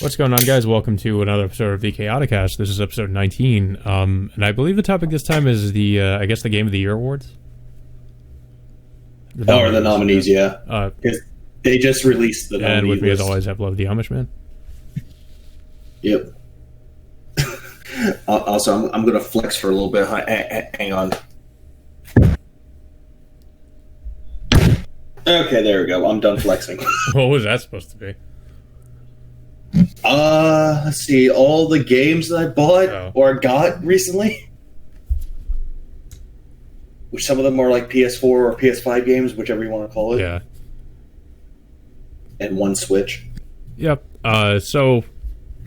What's going on, guys? Welcome to another episode of the Kaotikast. This is episode 19, and I believe the topic this time is the, I guess, the Game of the Year awards? The nominees, yeah. They just released the nominees. And with me, as always, I've loved the Amish Man. Yep. Also, I'm going to flex for a little bit. Hang on. Okay, there we go. I'm done flexing. What was that supposed to be? Let's see. All the games that I bought or got recently. Which some of them are like PS4 or PS5 games, whichever you want to call it. Yeah. And one Switch. Yep. So,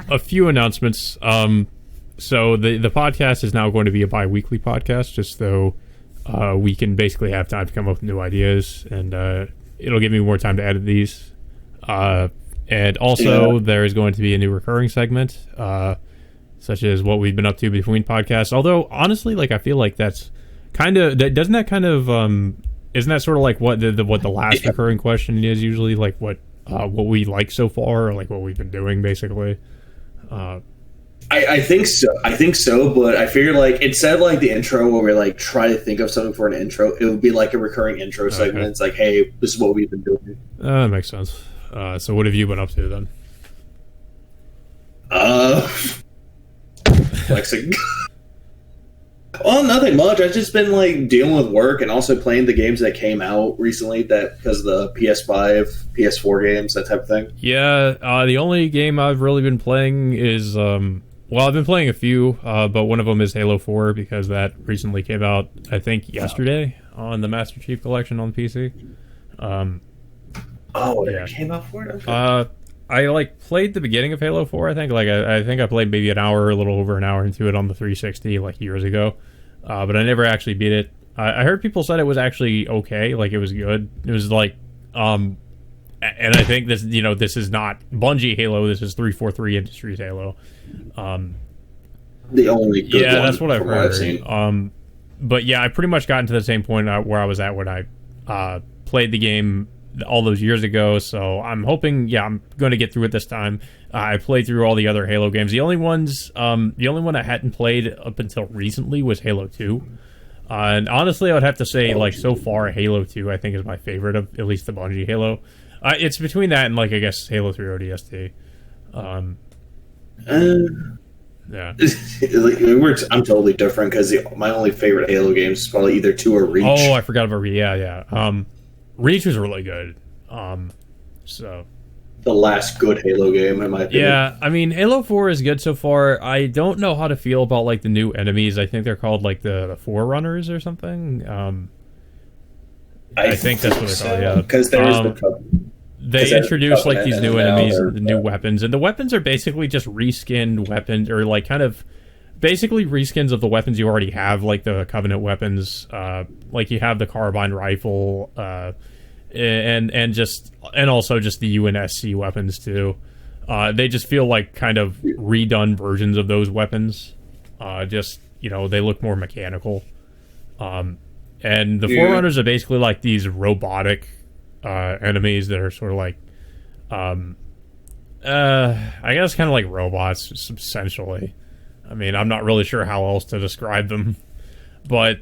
a few announcements. So, the podcast is now going to be a bi-weekly podcast, just so we can basically have time to come up with new ideas, and it'll give me more time to edit these. And also, there is going to be a new recurring segment, such as what we've been up to between podcasts. Although, honestly, like, I feel like that's kind of... Doesn't that kind of... isn't that sort of like what the last recurring question is usually? Like, what we like so far, or like what we've been doing, basically? I think so. I think so, but I figured like instead of like the intro where we like try to think of something for an intro, it would be like a recurring intro segment. Okay. It's like, hey, this is what we've been doing. That makes sense. So what have you been up to then? Flexing. Well, nothing much. I've just been like dealing with work and also playing the games that came out recently that because of the PS5, PS4 games, that type of thing. Yeah, the only game I've really been playing is well, I've been playing a few, but one of them is Halo 4 because that recently came out, I think, yesterday on the Master Chief Collection on PC. It came out for it? Okay. I like played the beginning of Halo 4, I think. Like I think I played maybe an hour, a little over an hour into it on the 360 like years ago. But I never actually beat it. I heard people said it was actually okay, like it was good. It was like and I think this is not Bungie Halo, this is 343 Industries Halo. The only good one that's what I've heard. I've seen. But yeah, I pretty much gotten to the same point where I was at when I played the game all those years ago, so I'm hoping, I'm going to get through it this time. I played through all the other Halo games. The only one I hadn't played up until recently was Halo 2. And honestly, I would have to say, like, so far, Halo 2, I think, is my favorite of at least the Bungie Halo. It's between that and, like, I guess, Halo 3 ODST. Yeah. I'm totally different, because my only favorite Halo games is probably either 2 or Reach. Oh, I forgot about Reach. Yeah. Reach was really good. So the last good Halo game, in my opinion. Yeah, I mean, Halo 4 is good so far. I don't know how to feel about like the new enemies. I think they're called like the Forerunners or something. I think that's what they're called. Yeah, because there is they introduced like these new enemies, the new weapons, and the weapons are basically just reskinned weapons, or like kind of basically reskins of the weapons you already have, like the Covenant weapons. Like you have the carbine rifle, and also just the UNSC weapons too. They just feel like kind of redone versions of those weapons. Just they look more mechanical. And the Forerunners are basically like these robotic enemies that are sort of like I guess kind of like robots essentially. I mean, I'm not really sure how else to describe them, but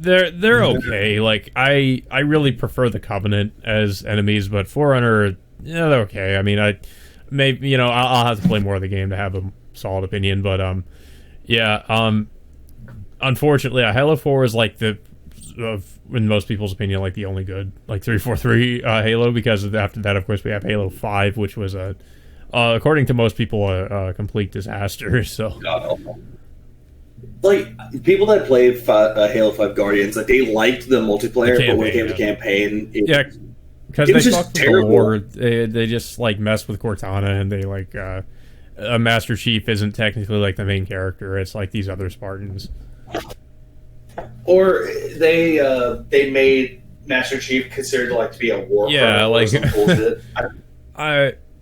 they're okay. Like I really prefer the Covenant as enemies, but Forerunner, they're okay. I mean, I'll have to play more of the game to have a solid opinion, but unfortunately, Halo 4 is like in most people's opinion, like the only good like 343 Halo, because after that, of course, we have Halo 5, which was according to most people, a complete disaster. So, like people that played Halo 5 Guardians, like they liked the multiplayer, but when it came to campaign, because they fucked with the lore. They just like mess with Cortana, and they like a Master Chief isn't technically like the main character. It's like these other Spartans. Or they made Master Chief considered like to be a war. Yeah, like bullshit.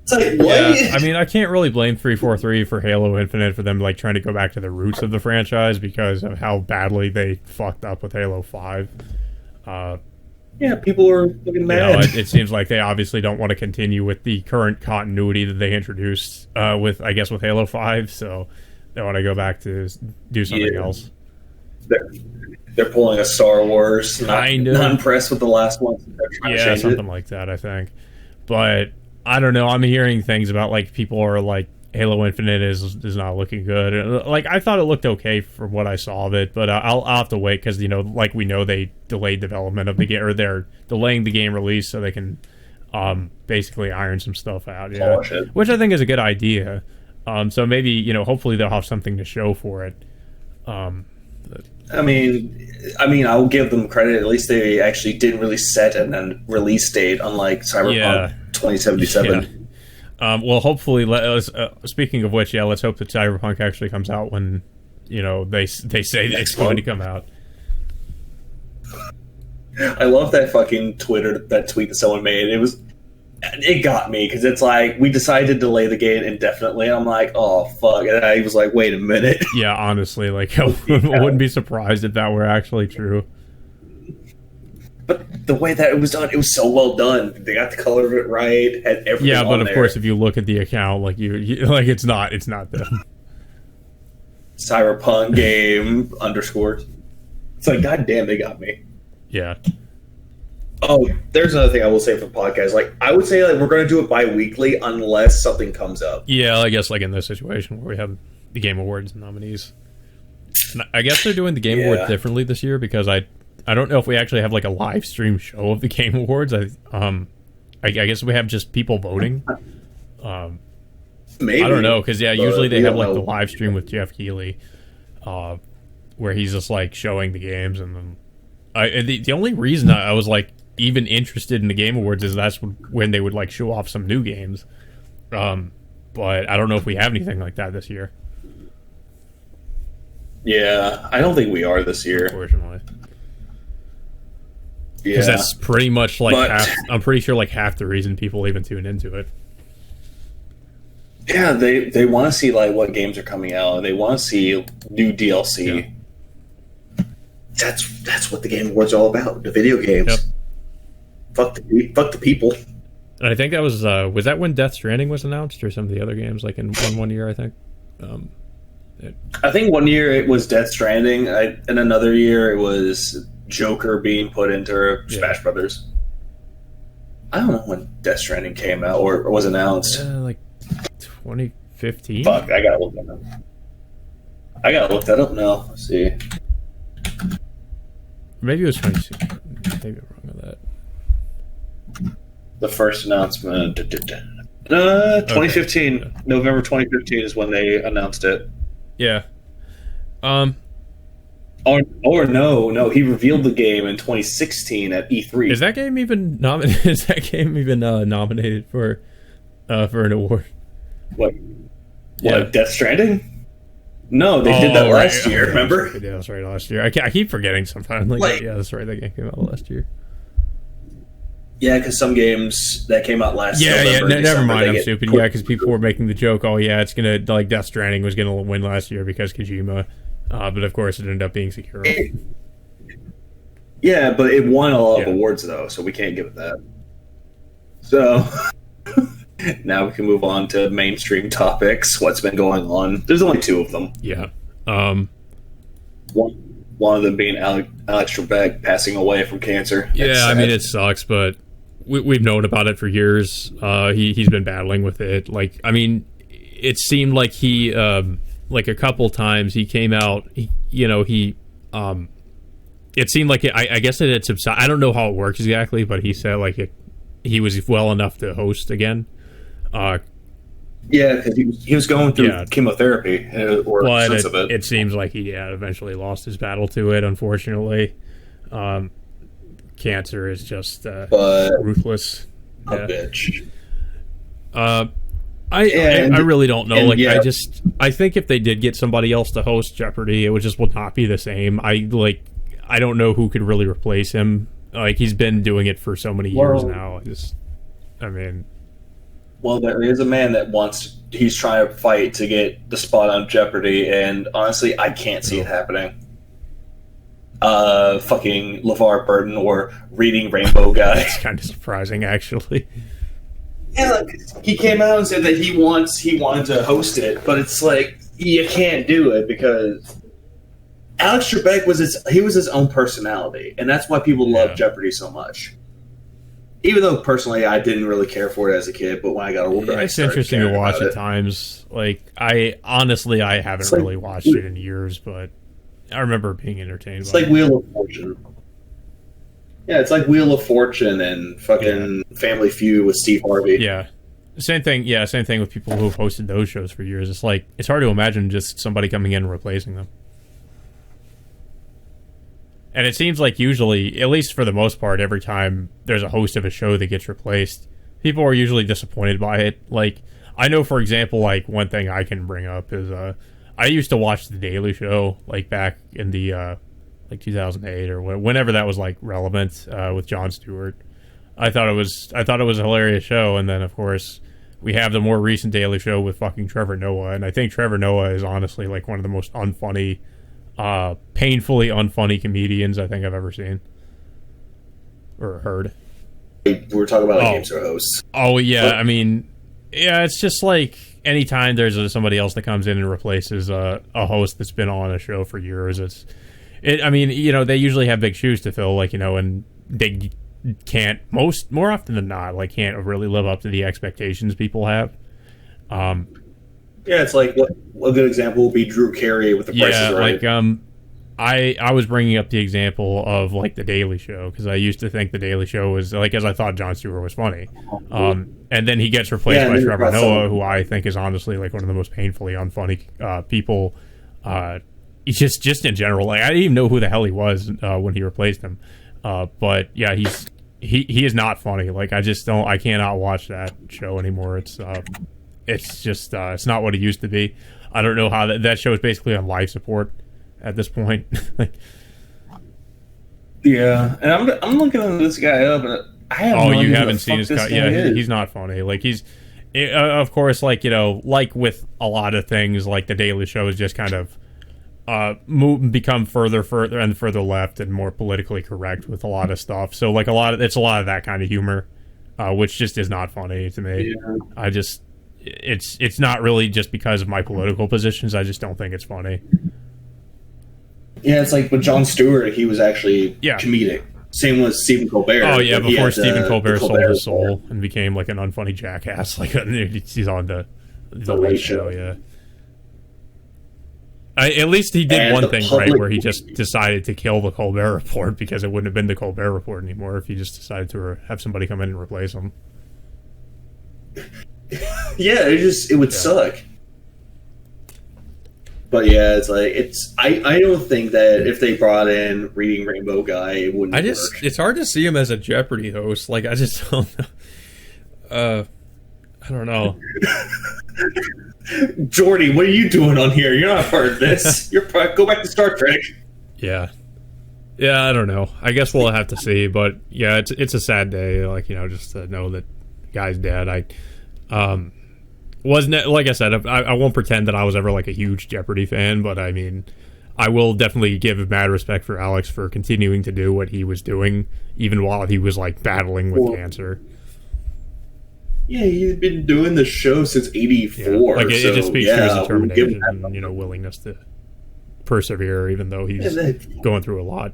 It's like, what? Yeah, I mean, I can't really blame 343 for Halo Infinite for them like trying to go back to the roots of the franchise because of how badly they fucked up with Halo 5. Yeah, people are looking mad. You know, it seems like they obviously don't want to continue with the current continuity that they introduced with Halo 5, so they want to go back to do something else. They're pulling a Star Wars. Not impressed with the last one. Yeah, something like that, I think. But I don't know. I'm hearing things about like people are like Halo Infinite is not looking good. Like I thought it looked okay from what I saw of it, but I'll have to wait because like we know they delayed development of the game, or they're delaying the game release so they can basically iron some stuff out. Yeah, which I think is a good idea. So maybe hopefully they'll have something to show for it. I mean, I'll give them credit. At least they actually didn't really set a release date, unlike Cyberpunk 2077. Yeah. Well, hopefully, speaking of which, let's hope that Cyberpunk actually comes out when they say it's going to come out. I love that fucking tweet that someone made. It got me because it's like we decided to delay the game indefinitely. And I'm like, oh fuck! And I was like, wait a minute. Yeah, honestly, like I wouldn't be surprised if that were actually true. But the way that it was done, it was so well done. They got the color of it right, had everything. Yeah, but of course, if you look at the account, like you like it's not them. Cyberpunk game _ It's like, goddamn, they got me. Yeah. Oh, there's another thing I will say for podcasts. Like, I would say like we're going to do it bi-weekly unless something comes up. Yeah, I guess like in this situation where we have the Game Awards nominees. I guess they're doing the Game Awards differently this year because I don't know if we actually have like a live stream show of the Game Awards. I guess we have just people voting. Maybe. I don't know because usually they have like the live stream with Jeff Keighley, where he's just like showing the games, and then the only reason I was like even interested in the Game Awards is that's when they would like show off some new games. But I don't know if we have anything like that this year. Yeah, I don't think we are this year, unfortunately. Because that's pretty much like I'm pretty sure like half the reason people even tune into it. Yeah, they want to see like what games are coming out. They want to see new DLC. Yeah. That's what the Game Awards are all about. The video games. Yep. Fuck the people. And I think that was that when Death Stranding was announced, or some of the other games like in one year. I think. I think 1 year it was Death Stranding, and another year it was Joker being put into Smash Brothers. I don't know when Death Stranding came out or was announced. Like 2015. Fuck, I gotta look that up now. Let's see. Maybe it was 2016. Maybe I'm wrong on that. The first announcement. 2015. Okay. November 2015 is when they announced it. Yeah. Or no, he revealed the game in 2016 at E3. Is that game even nominated? Is that game even nominated for an award? What? Death Stranding? No, they did that last year. Remember? Yeah, that's right. Last year. I keep forgetting sometimes. Like, yeah, that's right. That game came out last year. Yeah, because some games that came out last year. Never mind. I'm stupid. Yeah, because people were making the joke. Oh, yeah, it's gonna like Death Stranding was gonna win last year because Kojima. But of course, it ended up being Sekiro. Yeah, but it won a lot of awards though, so we can't give it that. So now we can move on to mainstream topics. What's been going on? There's only two of them. Yeah. One of them being Alex Trebek passing away from cancer. Yeah, I mean it sucks, but we've known about it for years. He's been battling with it. Like, I mean, it seemed like he like a couple times he came out. It seemed like I guess it had subsided. I don't know how it works exactly, but he said like he was well enough to host again. Yeah, because he was going through chemotherapy, or sense of it. It seems like he eventually lost his battle to it. Unfortunately, cancer is just ruthless. A bitch. I really don't know. I think if they did get somebody else to host Jeopardy, it would not be the same. I don't know who could really replace him. Like, he's been doing it for so many years now. Well, there is a man that he's trying to fight to get the spot on Jeopardy, and honestly, I can't see it happening. fucking LeVar Burton or Reading Rainbow Guy. It's kind of surprising, actually. Yeah, he came out and said that he wanted to host it, but it's like you can't do it because Alex Trebek was his own personality, and that's why people love Jeopardy so much. Even though personally I didn't really care for it as a kid, but when I got older, it's interesting to watch at times. Like I haven't really watched it in years, but I remember being entertained. It's like Wheel of Fortune. Yeah, it's like Wheel of Fortune and fucking Family Feud with Steve Harvey. Yeah. Same thing. Yeah, same thing with people who've hosted those shows for years. It's like it's hard to imagine just somebody coming in and replacing them. And it seems like usually, at least for the most part, every time there's a host of a show that gets replaced, people are usually disappointed by it. Like, I know, for example, like, one thing I can bring up is, I used to watch The Daily Show, like, back in the, like, 2008 or whenever that was, like, relevant, with Jon Stewart. I thought it was a hilarious show, and then, of course, we have the more recent Daily Show with fucking Trevor Noah, and I think Trevor Noah is honestly, like, one of the most unfunny, painfully unfunny comedians I think I've ever seen or heard. We were talking about game show hosts. Oh yeah, I mean, yeah, it's just like anytime there's somebody else that comes in and replaces a host that's been on a show for years. I mean, you know, they usually have big shoes to fill, like, you know, and they can't more often than not, like, can't really live up to the expectations people have. Yeah, it's like a good example would be Drew Carey with The Price is Right. Like I was bringing up the example of like The Daily Show because I used to think The Daily Show was like, as I thought Jon Stewart was funny, and then he gets replaced by Trevor Noah, who I think is honestly like one of the most painfully unfunny people. Just in general, like I didn't even know who the hell he was when he replaced him, but yeah, he is not funny. Like I cannot watch that show anymore. It's just it's not what it used to be. I don't know how that show is basically on life support at this point. Yeah, and I'm looking at this guy up, and I have you haven't seen his guy? Yeah, he's not funny. Like of course, like, you know, like with a lot of things, like The Daily Show is just kind of become further and further left and more politically correct with a lot of stuff. So like it's a lot of that kind of humor, which just is not funny to me. Yeah. It's not really just because of my political positions. I just don't think it's funny. Yeah, it's like with Jon Stewart, he was actually comedic. Same with Stephen Colbert. Oh yeah, before Stephen Colbert sold his soul and became like an unfunny jackass. Like he's on the Late Show. Yeah. At least he did one thing right, where he just decided to kill the Colbert Report because it wouldn't have been the Colbert Report anymore if he just decided to have somebody come in and replace him. Yeah, it would suck. But yeah, it's like I don't think that if they brought in Reading Rainbow Guy, it wouldn't work. It's hard to see him as a Jeopardy host. Like I just don't know. I don't know. Jordy, what are you doing on here? You're not part of this. Go back to Star Trek. Yeah, I don't know. I guess we'll have to see. But yeah, it's a sad day. Like, you know, just to know that guy's dead. Wasn't, like I said, I won't pretend that I was ever like a huge Jeopardy fan, but I mean, I will definitely give mad respect for Alex for continuing to do what he was doing, even while he was like battling with cancer. Yeah, he's been doing the show since '84. Yeah. Like it just speaks to his determination and, you know, willingness to persevere, even though he's going through a lot.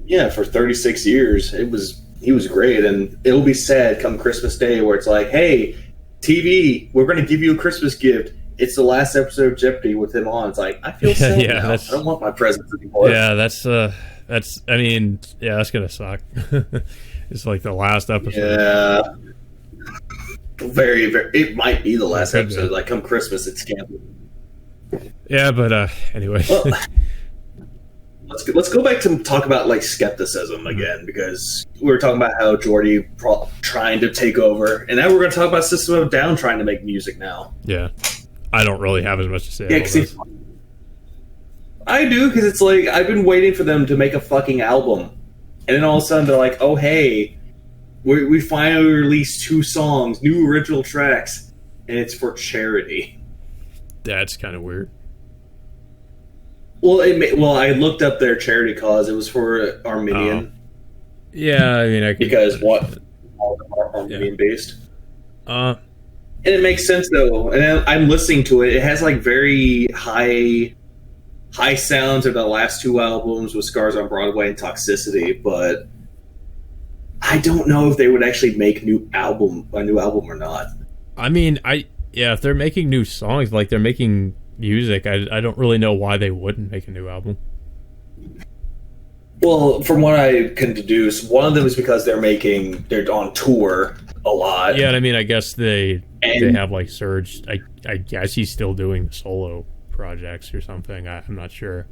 Yeah, for 36 years, he was great, and it'll be sad come Christmas Day where it's like, hey, TV, we're going to give you a Christmas gift. It's the last episode of Jeopardy with him on. It's like, I feel sad now. I don't want my presents anymore. Yeah, that's I mean, yeah, that's going to suck. It's like the last episode. Yeah. Very, very, it might be the last episode. Like, come Christmas, it's canceled. Yeah, but anyway. Well, let's go back to talk about like skepticism again, because we were talking about how Jordy trying to take over, and now we're going to talk about System of a Down trying to make music now. Yeah, I don't really have as much to say. Yeah, I do, because it's like I've been waiting for them to make a fucking album, and then all of a sudden they're like, "Oh hey, we finally released 2 songs, new original tracks, and it's for charity." That's kind of weird. Well, I looked up their charity cause. It was for Armenian. Yeah, I mean, because all of them are Armenian based. And it makes sense though. And I'm listening to it. It has like very high sounds of the last two albums with Scars on Broadway and Toxicity, but I don't know if they would actually make a new album or not. I mean, if they're making new songs, like they're making music, I don't really know why they wouldn't make a new album. Well, from what I can deduce, one of them is because they're on tour a lot. Yeah, and I mean, I guess they have like Surge. I guess he's still doing solo projects or something. I'm not sure.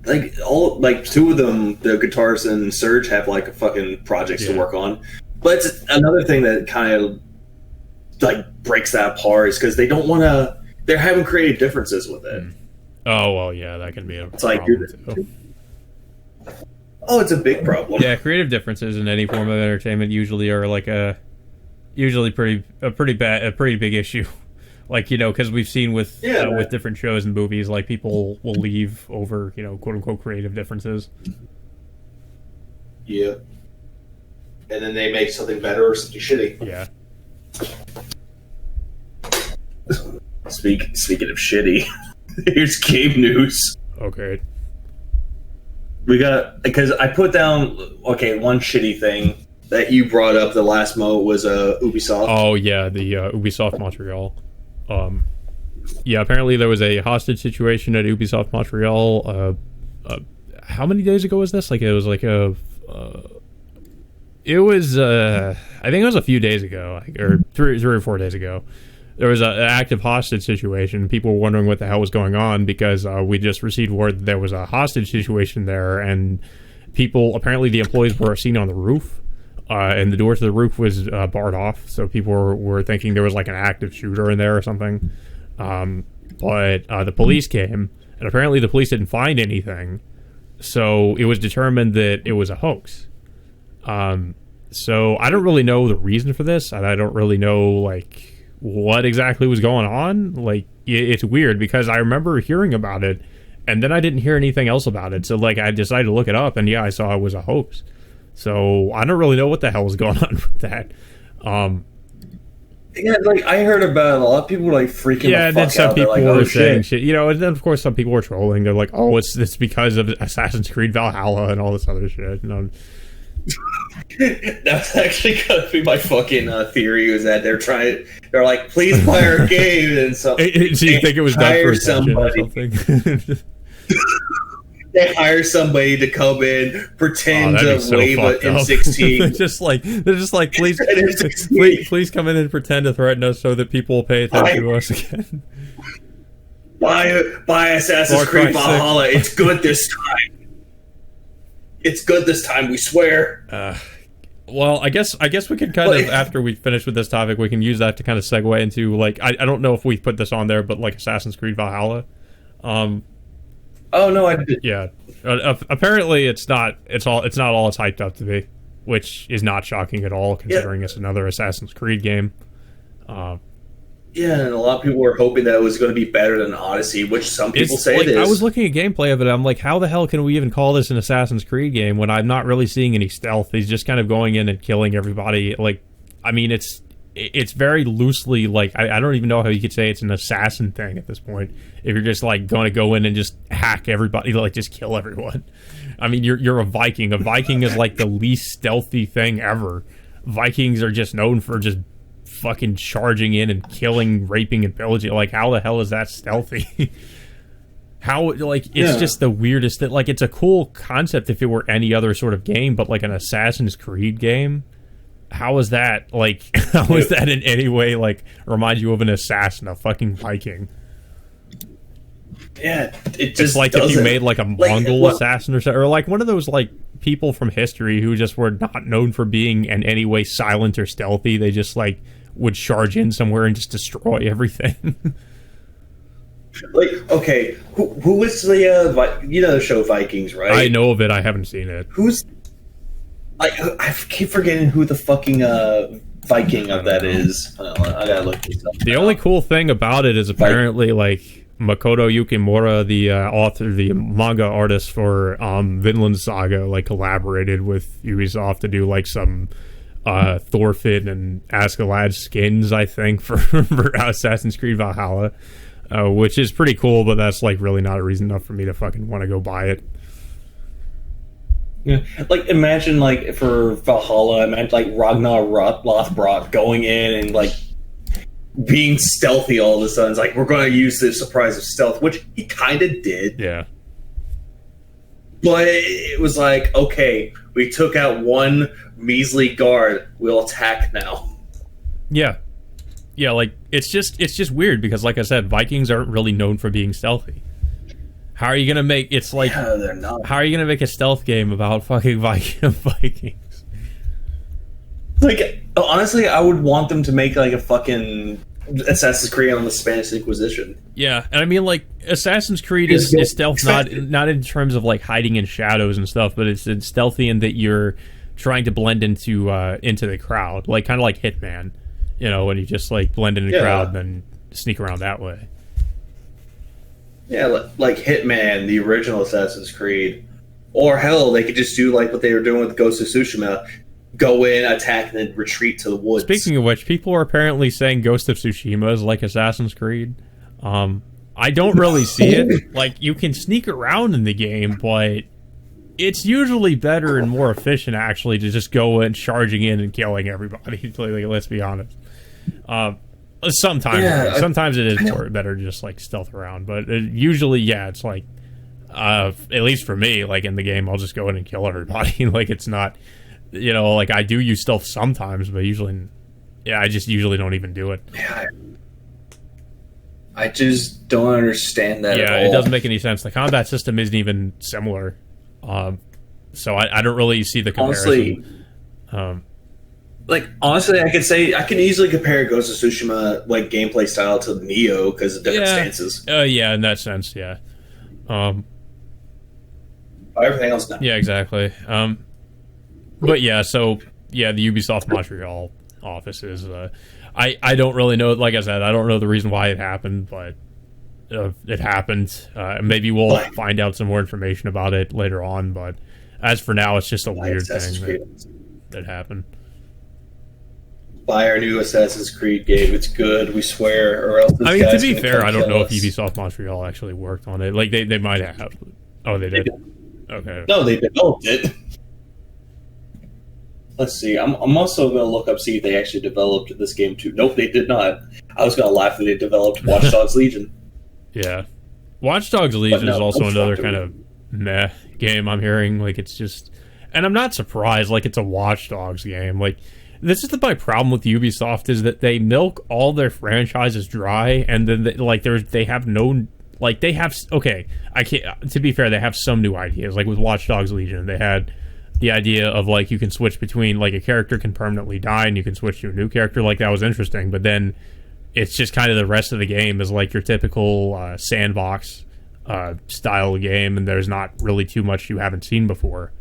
Like two of them, the guitarists and Surge have like fucking projects to work on. But it's another thing that kind of like breaks that apart is because they don't want to. They're having creative differences with it. Oh well, yeah, that can be a it's problem too. Oh, it's a big problem. Yeah, creative differences in any form of entertainment usually are like a pretty big issue. Like, you know, because we've seen with different shows and movies, like people will leave over, you know, quote unquote creative differences. Yeah. And then they make something better or something shitty. Yeah. Speaking of shitty, here's game news. Okay. We got, because I put down, one shitty thing that you brought up the last moment was Ubisoft. Oh, yeah, the Ubisoft Montreal. Apparently there was a hostage situation at Ubisoft Montreal. How many days ago was this? I think it was a few days ago, or three or 4 days ago. There was an active hostage situation. People were wondering what the hell was going on because we just received word that there was a hostage situation there, and apparently the employees were seen on the roof, and the door to the roof was barred off, so people were thinking there was like an active shooter in there or something. But the police came, and apparently the police didn't find anything, so it was determined that it was a hoax. So I don't really know the reason for this, and I don't really know like what exactly was going on. Like, it's weird because I remember hearing about it, and then I didn't hear anything else about it. So like I decided to look it up, and I saw it was a hoax. So I don't really know what the hell was going on with that. Yeah, like I heard about it. A lot of people were like freaking the fuck out. Yeah, and then some people like, were saying shit. You know, and then of course some people were trolling. They're like, "Oh, it's because of Assassin's Creed Valhalla and all this other shit." You know. That's actually gonna be my fucking theory. Is that they're like, please play our game, and so you think it was done for somebody? Or something? They hire somebody to come in, pretend to wave an M16. they're just like, please come in and pretend to threaten us so that people will pay attention to us again. Buy Assassin's Creed Valhalla. It's good this time. It's good this time, we swear. Well, I guess we can kind of, after we finish with this topic, we can use that to kind of segue into, like, I don't know if we put this on there, but, like, Assassin's Creed Valhalla. Oh, no, I did. Yeah. Apparently, it's not all it's hyped up to be, which is not shocking at all, considering it's another Assassin's Creed game. Yeah, and a lot of people were hoping that it was going to be better than Odyssey, which some people say like, it is. I was looking at gameplay of it, I'm like, how the hell can we even call this an Assassin's Creed game when I'm not really seeing any stealth? He's just kind of going in and killing everybody. Like, I mean, it's very loosely, like, I don't even know how you could say it's an assassin thing at this point. If you're just, like, going to go in and just hack everybody, like, just kill everyone. I mean, you're a Viking. A Viking is, like, the least stealthy thing ever. Vikings are just known for just fucking charging in and killing, raping, and pillaging. Like, how the hell is that stealthy? How, like, it's just the weirdest thing. Like, it's a cool concept if it were any other sort of game, but, like, an Assassin's Creed game? How is that, like, how is that in any way, like, remind you of an assassin, a fucking Viking? Yeah, it's like if you made, like, a Mongol assassin or something, or, like, one of those, like, people from history who just were not known for being in any way silent or stealthy. They just, like, would charge in somewhere and just destroy everything. Like, okay, who was the show Vikings, right? I know of it. I haven't seen it. Who's, like, I keep forgetting who the fucking Viking of that is. I gotta look this up. The only cool thing about it is apparently, like, Makoto Yukimura, the author, the manga artist for Vinland Saga, like collaborated with Ubisoft to do like some Thorfinn and Askeladd skins, I think, for Assassin's Creed Valhalla, which is pretty cool, but that's like really not a reason enough for me to fucking want to go buy it. Yeah, like imagine like for Valhalla, imagine like Ragnar Lothbrok going in and like being stealthy all of a sudden. It's like, we're going to use the surprise of stealth, which he kind of did. Yeah. But it was like, okay, we took out one measly guard, we'll attack now. Yeah. Yeah, like, it's just weird because, like I said, Vikings aren't really known for being stealthy. How are you going to make... It's like... Yeah, they're not. How are you going to make a stealth game about fucking Vikings? Like, honestly, I would want them to make, like, a fucking Assassin's Creed on the Spanish Inquisition. Yeah, and I mean, like, Assassin's Creed is stealth not in terms of, like, hiding in shadows and stuff, but it's stealthy in that you're trying to blend into the crowd. Like, kind of like Hitman, you know, when you just, like, blend in the crowd and then sneak around that way. Yeah, like Hitman, the original Assassin's Creed. Or hell, they could just do like what they were doing with Ghost of Tsushima. Go in, attack, and then retreat to the woods. Speaking of which, people are apparently saying Ghost of Tsushima is like Assassin's Creed. I don't really see it. Like, you can sneak around in the game, but it's usually better and more efficient, actually, to just go in, charging in and killing everybody. Like, let's be honest. Sometimes it is better to just like stealth around, but usually, it's like, at least for me, like in the game, I'll just go in and kill everybody. Like, it's not, you know, like I do use stealth sometimes, but usually, I just usually don't even do it. Yeah, I just don't understand that at all. It doesn't make any sense. The combat system isn't even similar, so I don't really see the comparison. Honestly, like, honestly, I can easily compare Ghost of Tsushima, like, gameplay style to Neo because of different stances. In that sense, yeah. Everything else, no. Yeah, exactly. But yeah, so, yeah, the Ubisoft Montreal office is, I don't really know, like I said, I don't know the reason why it happened, but it happened. Maybe we'll find out some more information about it later on, but as for now, it's just a weird thing that happened. Buy our new Assassin's Creed game. It's good, we swear, or else I mean, to be fair, I don't know if Ubisoft Montreal actually worked on it. Like, they might have. Oh, they did? Okay. No, they developed it. Let's see. I'm also going to look up, see if they actually developed this game too. Nope, they did not. I was going to laugh that they developed Watch Dogs Legion. Yeah. Watch Dogs Legion is also another kind of meh game I'm hearing. Like, it's just... And I'm not surprised. Like, it's a Watch Dogs game. Like, this is my problem with Ubisoft, is that they milk all their franchises dry, and then they have no, like, they have, okay, I can't, to be fair, they have some new ideas. Like with Watch Dogs Legion, they had the idea of, like, you can switch between, like, a character can permanently die and you can switch to a new character. Like, that was interesting, but then it's just kind of the rest of the game is like your typical sandbox style game, and there's not really too much you haven't seen before.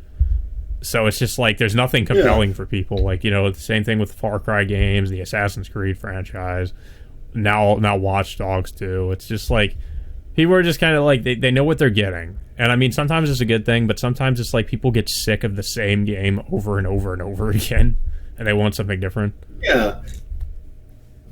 So it's just like there's nothing compelling for people. Like, you know, the same thing with the Far Cry games, the Assassin's Creed franchise, now Watch Dogs too. It's just like people are just kind of like they know what they're getting. And I mean, sometimes it's a good thing, but sometimes it's like people get sick of the same game over and over and over again, and they want something different. Yeah,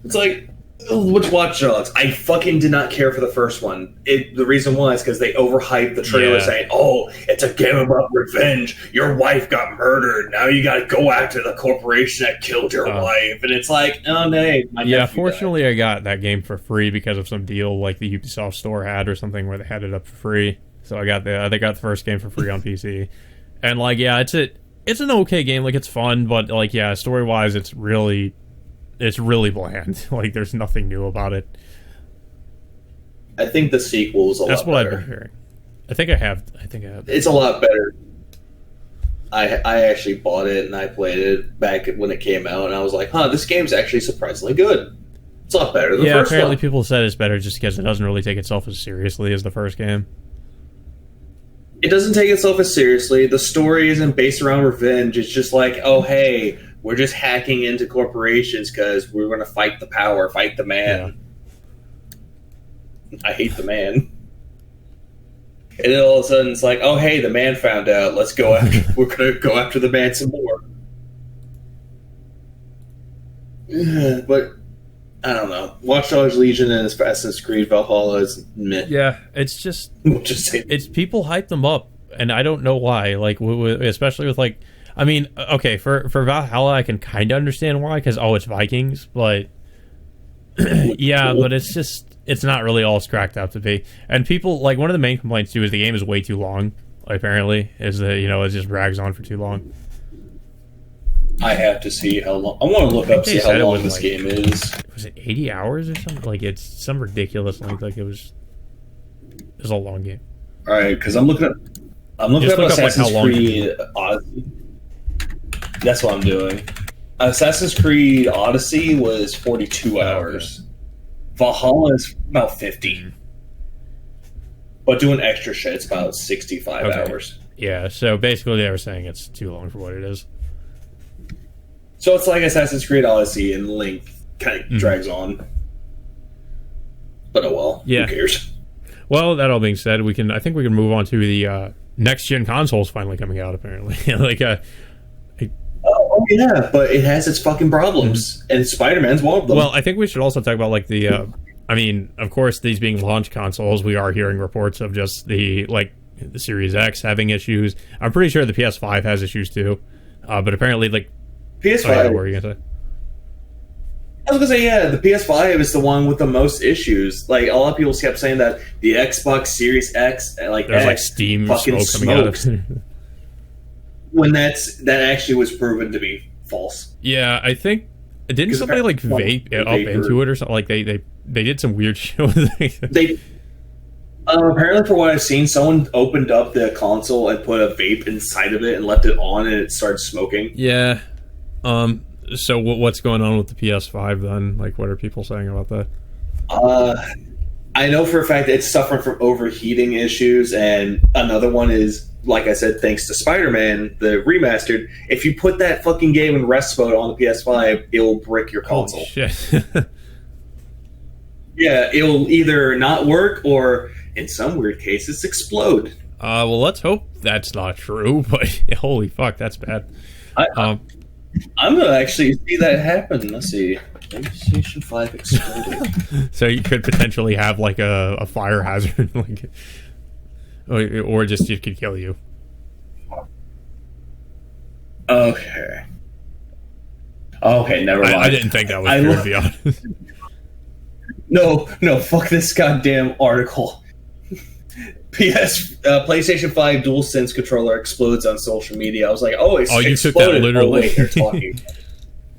it's like, which Watch Dogs? I fucking did not care for the first one. The reason was because they overhyped the trailer saying, oh, it's a game about revenge. Your wife got murdered. Now you got to go after the corporation that killed your wife. And it's like, oh, no. Fortunately, I got that game for free because of some deal like the Ubisoft store had or something where they had it up for free. So I got the first game for free on PC. And, like, yeah, it's an okay game. Like, it's fun, but, like, yeah, story-wise, it's really bland. Like, there's nothing new about it. I think the sequel is a lot better. That's what I've been hearing. I think I have. It's a lot better. I actually bought it and I played it back when it came out, and I was like, this game's actually surprisingly good. It's a lot better than the first apparently one. People said it's better just because it doesn't really take itself as seriously as the first game. It doesn't take itself as seriously. The story isn't based around revenge. It's just like, oh, hey, we're just hacking into corporations because we're going to fight the power, fight the man. I hate the man. And then all of a sudden it's like, oh hey, the man found out. Let's go after. We're gonna go after the man some more. But I don't know. Watch Dogs Legion and Assassin's Creed Valhalla is meh. Yeah, it's just We'll just say it's people hype them up, and I don't know why. Like, especially with like, I mean, okay, for Valhalla, I can kind of understand why, because it's Vikings, but yeah, but it's not really all it's cracked up to be. And people, like, one of the main complaints too is the game is way too long. Apparently, is that it just drags on for too long. I have to see how long. I want to look up see how long this game is. Was it 80 hours or something? Like, it's some ridiculous length. Like, it was a long game. All right, because I'm looking up Assassin's Creed Odyssey. That's what I'm doing. Assassin's Creed Odyssey was 42 hours. Okay. Valhalla is about 50. But doing extra shit, it's about 65 hours. Yeah, so basically they were saying it's too long for what it is. So it's like Assassin's Creed Odyssey in length kind of drags on. But oh well, who cares? Well, that all being said, I think we can move on to the next gen consoles finally coming out apparently. Oh yeah, but it has its fucking problems, and Spider-Man's one of them. Well, I think we should also talk about like the I mean, of course, these being launch consoles, we are hearing reports of just the Series X having issues. I'm pretty sure the PS5 has issues too. But apparently like PS5. What were you gonna say? I was gonna say, yeah, the PS5 is the one with the most issues. Like, a lot of people kept saying that the Xbox Series X, there's like steam fucking smoke coming out of it. When that actually was proven to be false. Yeah, I think didn't somebody like vape up into it or something? Like they did some weird shit with it. They apparently, for what I've seen, someone opened up the console and put a vape inside of it and left it on, and it started smoking. Yeah. So what's going on with the PS5 then? Like, what are people saying about that? I know for a fact that it's suffering from overheating issues, and another one is, like I said, thanks to Spider-Man, the remastered, if you put that fucking game in rest mode on the PS5, it'll brick your console. Oh, shit. Yeah, it'll either not work or, in some weird cases, explode. Well, let's hope that's not true, but holy fuck, that's bad. I'm going to actually see that happen. Let's see. PlayStation 5 exploded. So you could potentially have like a fire hazard, like, or just it could kill you. Okay, never mind. I didn't think that was true, to be honest. No, fuck this goddamn article. PlayStation 5 DualSense controller explodes on social media. I was like, you took that literally. Oh, wait, they're talking.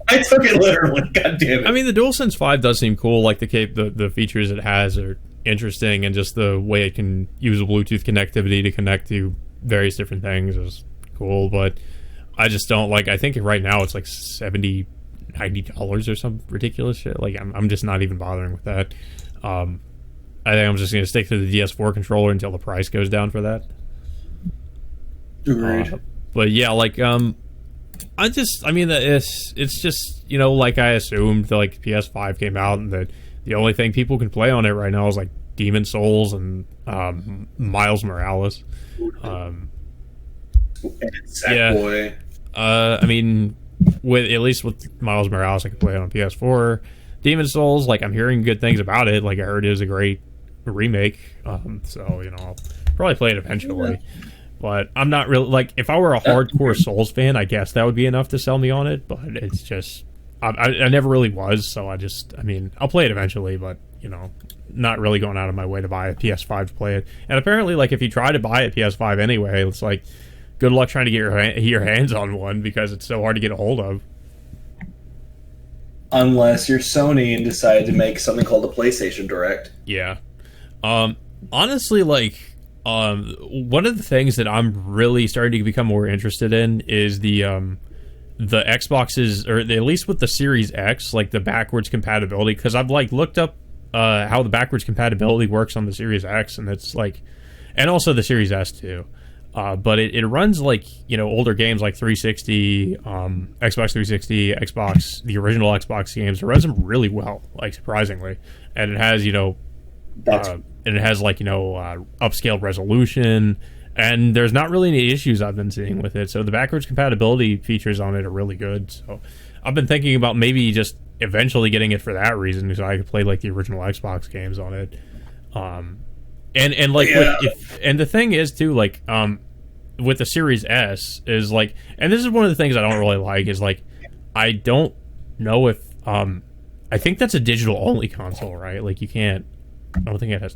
I took it literally. God damn it. I mean, the DualSense 5 does seem cool. Like the features it has are interesting, and just the way it can use Bluetooth connectivity to connect to various different things is cool. But I just don't like. I think right now it's like $70-$90 or some ridiculous shit. Like I'm just not even bothering with that. I think I'm just going to stick to the DS4 controller until the price goes down for that. Agreed. But yeah, like it's just, like I assumed that like PS5 came out and that the only thing people can play on it right now is like Demon Souls and Miles Morales. Sackboy. I mean, at least with Miles Morales, I can play it on PS4. Demon Souls, like, I'm hearing good things about it. Like, I heard it was a great remake. So, I'll probably play it eventually. But I'm not really, like, if I were a hardcore Souls fan, I guess that would be enough to sell me on it. But it's just, I never really was. So I'll play it eventually, but, not really going out of my way to buy a PS5 to play it. And apparently, like, if you try to buy a PS5 anyway, it's like, good luck trying to get your hands on one because it's so hard to get a hold of. Unless you're Sony and decide to make something called a PlayStation Direct. Yeah. Honestly, like, one of the things that I'm really starting to become more interested in is the Xboxes, or at least with the Series X, like the backwards compatibility, because I've like looked up how the backwards compatibility works on the Series X, and it's like, and also the Series S too. But it runs like, older games like 360, Xbox 360, Xbox, the original Xbox games. It runs them really well, like surprisingly. And it has, and it has like upscaled resolution, and there's not really any issues I've been seeing with it. So the backwards compatibility features on it are really good. So I've been thinking about maybe just eventually getting it for that reason, so I could play like the original Xbox games on it. And like and the thing is too, like with the Series S is like, and this is one of the things I don't really like, is like I don't know if I think that's a digital only console, right? Like you can't, I don't think it has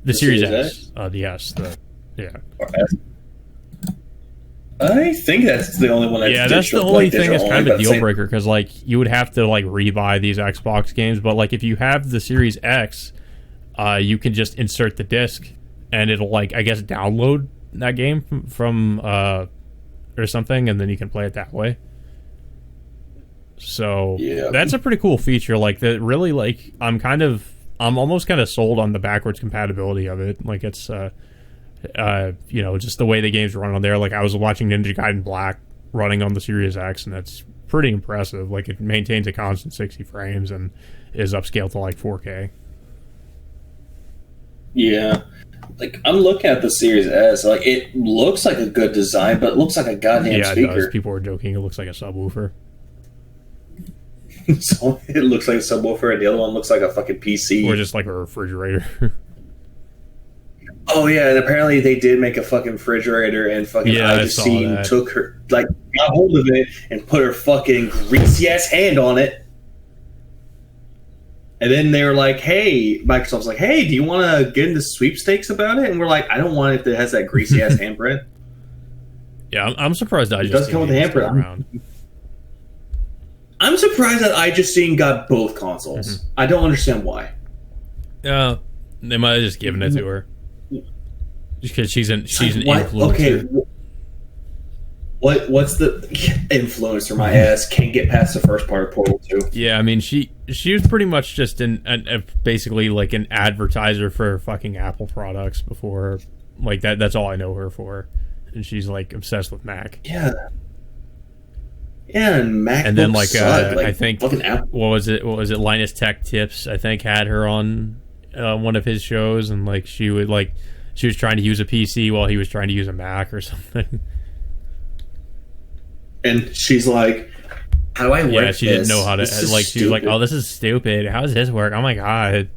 the Series S. The S, I think that's the only one that's digital. That's the only thing that's kind of a deal breaker, because like you would have to like rebuy these Xbox games, but like if you have the Series X, you can just insert the disc and it'll like, I guess, download that game from or something, and then you can play it that way. So that's a pretty cool feature. Like that really, like I'm almost kind of sold on the backwards compatibility of it. Like it's just the way the games run on there. Like I was watching Ninja Gaiden Black running on the Series X, and that's pretty impressive. Like it maintains a constant 60 frames and is upscaled to like 4K. Yeah. Like I'm looking at the Series S, like it looks like a good design, but it looks like a goddamn speaker. It does. People were joking it looks like a subwoofer. So it looks like a subwoofer, and the other one looks like a fucking PC. Or just like a refrigerator. Oh yeah, and apparently they did make a fucking refrigerator, and fucking I just seen took her, like, got hold of it and put her fucking greasy ass hand on it. And then they were like, hey, Microsoft's like, hey, do you want to get into sweepstakes about it? And we're like, I don't want it if it has that greasy ass handprint. Yeah, I'm surprised it doesn't come with the handprint around. I'm surprised that iJustine got both consoles. Mm-hmm. I don't understand why. They might have just given it to her. Just because she's an influencer. Okay. What's the influencer? My ass can't get past the first part of Portal 2. Yeah, I mean she was pretty much just basically like an advertiser for fucking Apple products before, like that's all I know her for, and she's like obsessed with Mac. Yeah. Yeah, and Mac. And then like I think what was it? Linus Tech Tips, I think, had her on one of his shows, and like she was trying to use a PC while he was trying to use a Mac or something. And she's like, how do I work this? Yeah, she didn't know how to, like, she was like, oh, this is stupid. How does this work? Oh my god.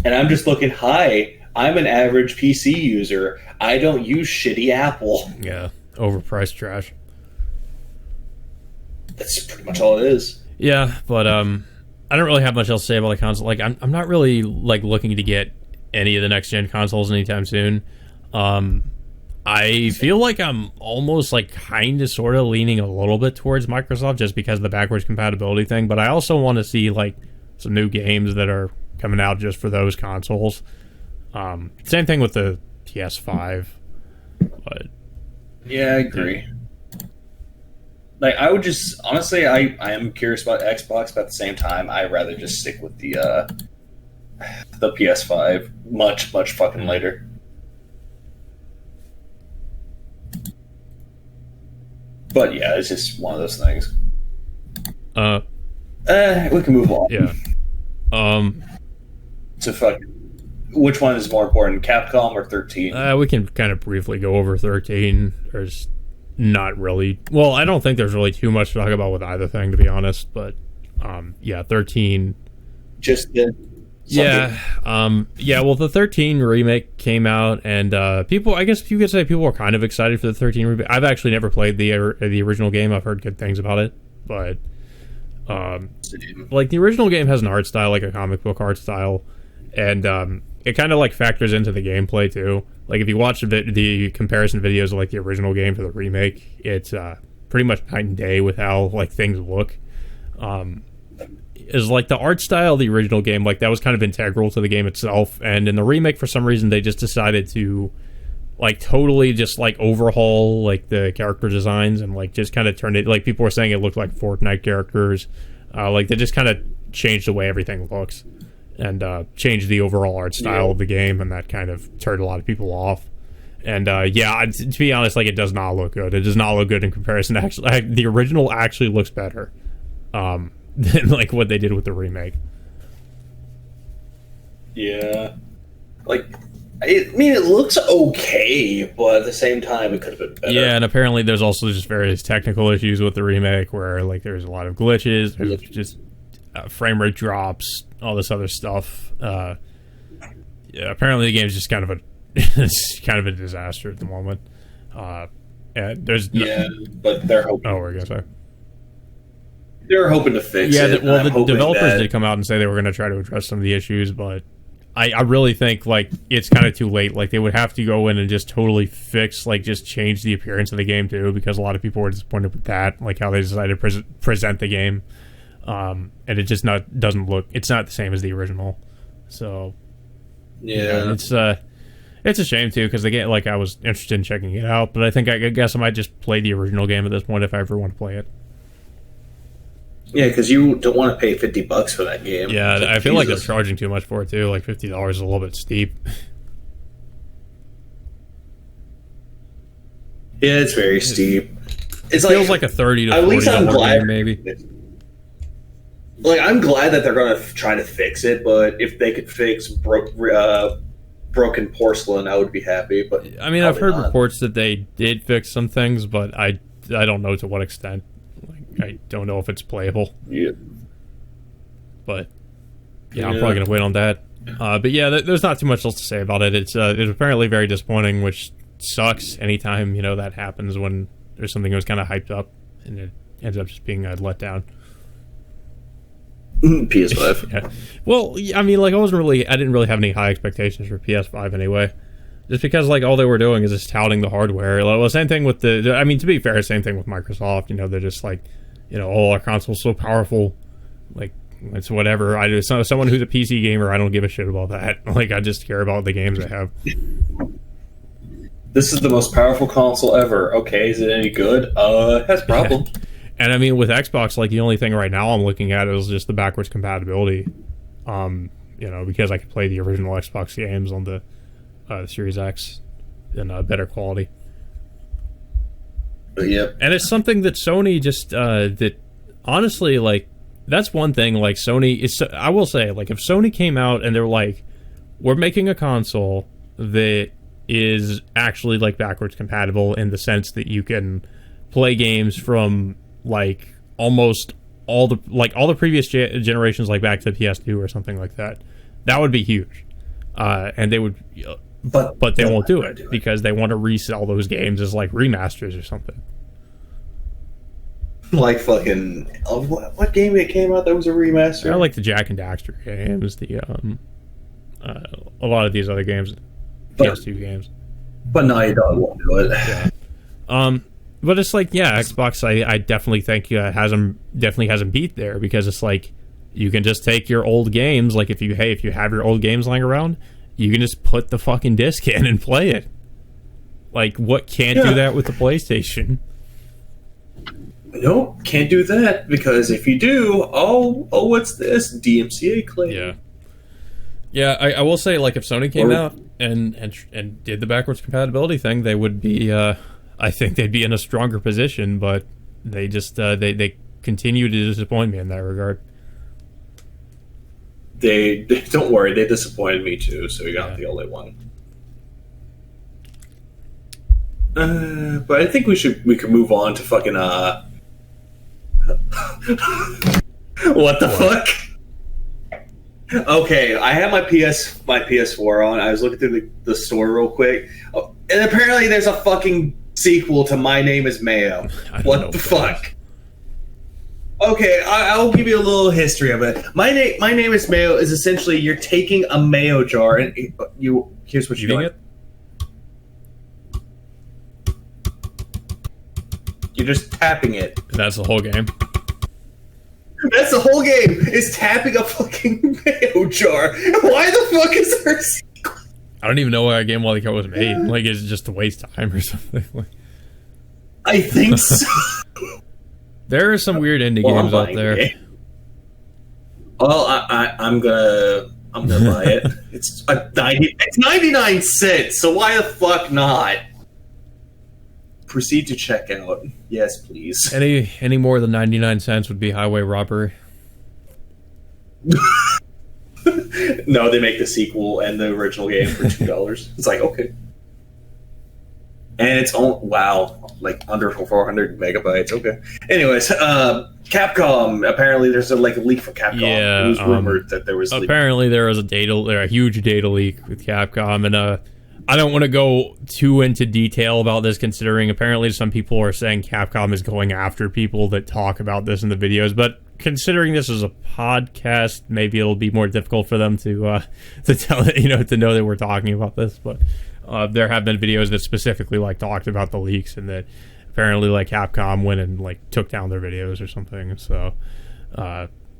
And I'm just looking, hi, I'm an average PC user. I don't use shitty Apple. Yeah, overpriced trash. That's pretty much all it is. Yeah, but I don't really have much else to say about the console. Like, I'm not really like looking to get any of the next gen consoles anytime soon. I feel like I'm almost like kind of sort of leaning a little bit towards Microsoft just because of the backwards compatibility thing, but I also want to see like some new games that are coming out just for those consoles. Same thing with the PS5. But yeah, I agree. Like I would just honestly, I am curious about Xbox, but at the same time, I'd rather just stick with the PS5 much fucking later. But yeah, it's just one of those things. We can move on. Yeah. So fucking, which one is more important, Capcom or 13? We can kind of briefly go over 13. There's not really. Well, I don't think there's really too much to talk about with either thing, to be honest. But yeah, 13. Just the. Yeah. Well, the 13 remake came out, and people, I guess you could say people were kind of excited for the 13 remake. I've actually never played the original game. I've heard good things about it, but like the original game has an art style, like a comic book art style, and it kind of like factors into the gameplay too. Like if you watch the comparison videos of like the original game to the remake, it's pretty much night and day with how like things look. Is like the art style of the original game, like that was kind of integral to the game itself, and in the remake for some reason they just decided to like totally just like overhaul like the character designs and like just kind of turn it, like people were saying it looked like Fortnite characters. Like they just kind of changed the way everything looks and changed the overall art style of the game, and that kind of turned a lot of people off. And to be honest, like it does not look good. It does not look good in comparison. Actually, the original actually looks better than like what they did with the remake. Yeah. Like, I mean, it looks okay, but at the same time, it could have been better. Yeah, and apparently there's also just various technical issues with the remake where, like, there's a lot of glitches, there's just frame rate drops, all this other stuff. Yeah, apparently the game's just kind of it's kind of a disaster at the moment. And there's but they're hoping. Oh, we're gonna say they're hoping to fix it. Well, the developers did come out and say they were going to try to address some of the issues, but I really think, like, it's kind of too late. Like, they would have to go in and just totally fix, like, just change the appearance of the game, too, because a lot of people were disappointed with that, like, how they decided to present the game. And it just doesn't look... It's not the same as the original. So... Yeah. It's a shame, too, because the game, like, I was interested in checking it out, but I guess I might just play the original game at this point if I ever want to play it. Yeah, because you don't want to pay $50 for that game. Yeah, like, I feel like they're charging too much for it too. Like $50 is a little bit steep. Yeah, it's very steep. It feels like a $30 to $40 game, maybe. Like, I'm glad that they're going to try to fix it, but if they could fix broken porcelain, I would be happy. But I mean, I've heard reports that they did fix some things, but I don't know to what extent. I don't know if it's playable. Yeah. But, yeah, I'm probably going to wait on that. But, yeah, there's not too much else to say about it. It's apparently very disappointing, which sucks anytime, you know, that happens when there's something that was kind of hyped up and it ends up just being let down. PS5. Yeah. Well, I mean, like, I didn't really have any high expectations for PS5 anyway. Just because, like, all they were doing is just touting the hardware. Well, same thing with I mean, to be fair, same thing with Microsoft. You know, they're just like, you know, oh, our console's so powerful. Like, it's whatever. Someone who's a PC gamer, I don't give a shit about that. Like, I just care about the games I have. This is the most powerful console ever. Okay, is it any good? It has problems. And I mean, with Xbox, like, the only thing right now I'm looking at is just the backwards compatibility. You know, because I could play the original Xbox games on the Series X in better quality. Yep. And it's something that Sony just that honestly, like, that's one thing. Like, Sony is, I will say, like, if Sony came out and they're like, we're making a console that is actually, like, backwards compatible in the sense that you can play games from, like, almost all the previous generations, like back to the PS2 or something like that, that would be huge. And they would, but they won't do it because they want to resell those games as, like, remasters or something. Like fucking what game it came out that was a remaster? I like the Jak and Daxter games, the a lot of these other games, PS2 games. But Naughty Dog won't do it. Yeah. But it's like, yeah, Xbox, I definitely think hasn't beat there, because it's like, you can just take your old games, like, if you have your old games lying around, you can just put the fucking disc in and play it. Like, what can't do that with the PlayStation? Nope, can't do that, because if you do, what's this? DMCA claim. Yeah, I will say, like, if Sony came out and did the backwards compatibility thing, they would be, I think they'd be in a stronger position, but they just, they continue to disappoint me in that regard. They don't worry, they disappointed me too, so we got the only one. But I think we could move on to fucking what the fuck? Okay, I have my PS4 on. I was looking through the store real quick, and apparently there's a fucking sequel to My Name Is Mayo. What the fuck? Okay, I'll give you a little history of it. My Name Is Mayo is essentially, you're taking a mayo jar and here's what you're doing. You're just tapping it. That's the whole game. That's the whole game, is tapping a fucking mayo jar. Why the fuck is there a sequel? I don't even know why a game like that was made. Like, it's just to waste time or something. I think so. There are some weird indie games out there. Well, I'm gonna buy it. It's 99 cents, so why the fuck not? Proceed to checkout. Yes, please. Any more than 99 cents would be highway robbery. No, they make the sequel and the original game for $2. It's like, okay. And it's like under 400 megabytes. Okay. Anyways, Capcom. Apparently, there's a leak from Capcom. Yeah, it was rumored that there was. Apparently, there was a huge data leak with Capcom, and I don't want to go too into detail about this, considering apparently some people are saying Capcom is going after people that talk about this in the videos, but considering this is a podcast, maybe it'll be more difficult for them to tell to know that we're talking about this. But there have been videos that specifically talked about the leaks, and that apparently Capcom went and took down their videos or something. So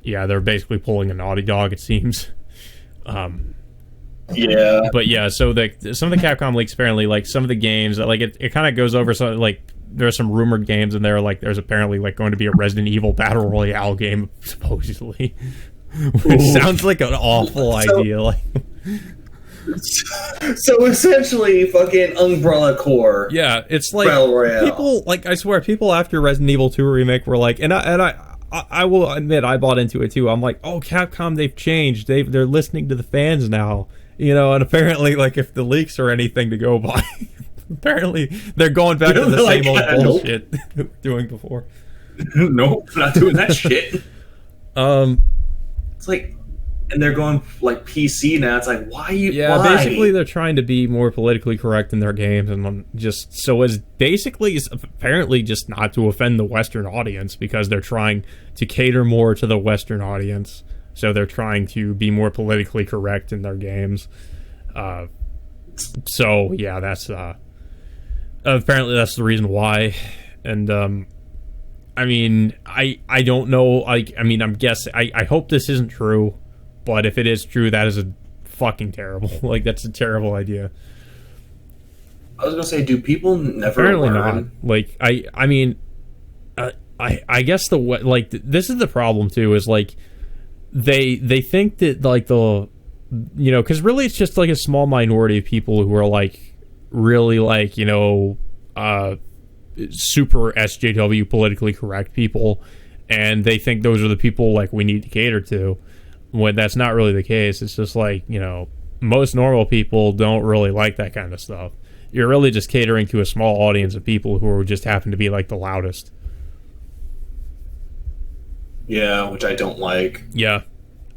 yeah, they're basically pulling a Naughty Dog, it seems. Yeah, but yeah, so some of the Capcom leaks apparently some of the games that it kind of goes over. So there are some rumored games in there. There's apparently going to be a Resident Evil Battle Royale game supposedly, which sounds like an awful idea. So essentially, fucking Umbrella Corps. Yeah, it's Battle Royale. People I swear, people after Resident Evil 2 remake were I will admit I bought into it too. I'm like, oh, Capcom, they've changed. They're listening to the fans now. And apparently, if the leaks are anything to go by, apparently they're going back to the same old bullshit they were doing before. Nope, not doing that shit. It's and they're going PC now. It's why you? Yeah, why? basically they're trying to be more politically correct in their games, and just so as basically apparently just not to offend the Western audience, because they're trying to cater more to the Western audience. So they're trying to be more politically correct in their games. So yeah, that's apparently that's the reason why. And I mean, I don't know. I'm guessing. I hope this isn't true, but if it is true, that is a fucking terrible. That's a terrible idea. I was gonna say, do people never apparently learn? Not. I mean, I guess this is the problem too. Is they think that because really it's just a small minority of people who are really super SJW politically correct people, and they think those are the people we need to cater to, when that's not really the case. It's just most normal people don't really like that kind of stuff. You're really just catering to a small audience of people who are just happen to be the loudest. Yeah, which I don't like. Yeah.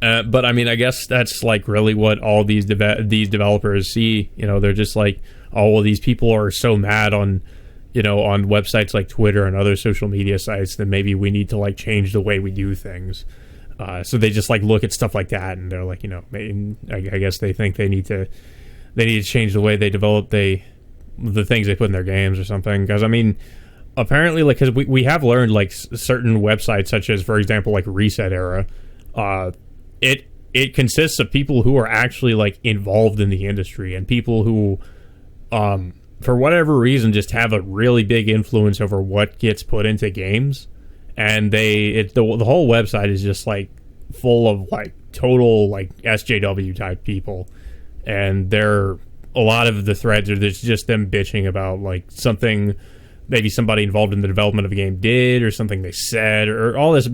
But I mean, I guess that's really what all these developers see. They're just oh, well, these people are so mad on websites like Twitter and other social media sites that maybe we need to change the way we do things. So they just look at stuff like that, and they're I guess they think they need to change the way they develop the things they put in their games or something. Because I mean, apparently, because we have learned certain websites, such as, for example, Reset Era, it consists of people who are actually involved in the industry, and people who for whatever reason just have a really big influence over what gets put into games. And the whole website is just full of total SJW type people, and a lot of the threads are just them bitching about something maybe somebody involved in the development of a game did, or something they said, or all this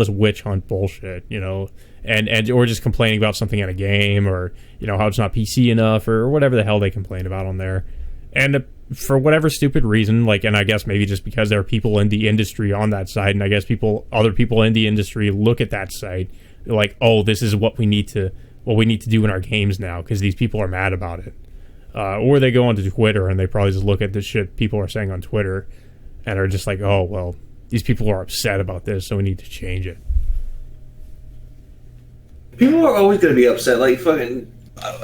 witch hunt bullshit, and or just complaining about something in a game, or how it's not PC enough, or whatever the hell they complain about on there. And for whatever stupid reason, and I guess maybe just because there are people in the industry on that site, and I guess other people in the industry look at that site, they're oh, this is what we need to do in our games now, because these people are mad about it. Or they go onto Twitter and they probably just look at the shit people are saying on Twitter and are just oh, well, these people are upset about this, so we need to change it. People are always going to be upset. Fucking,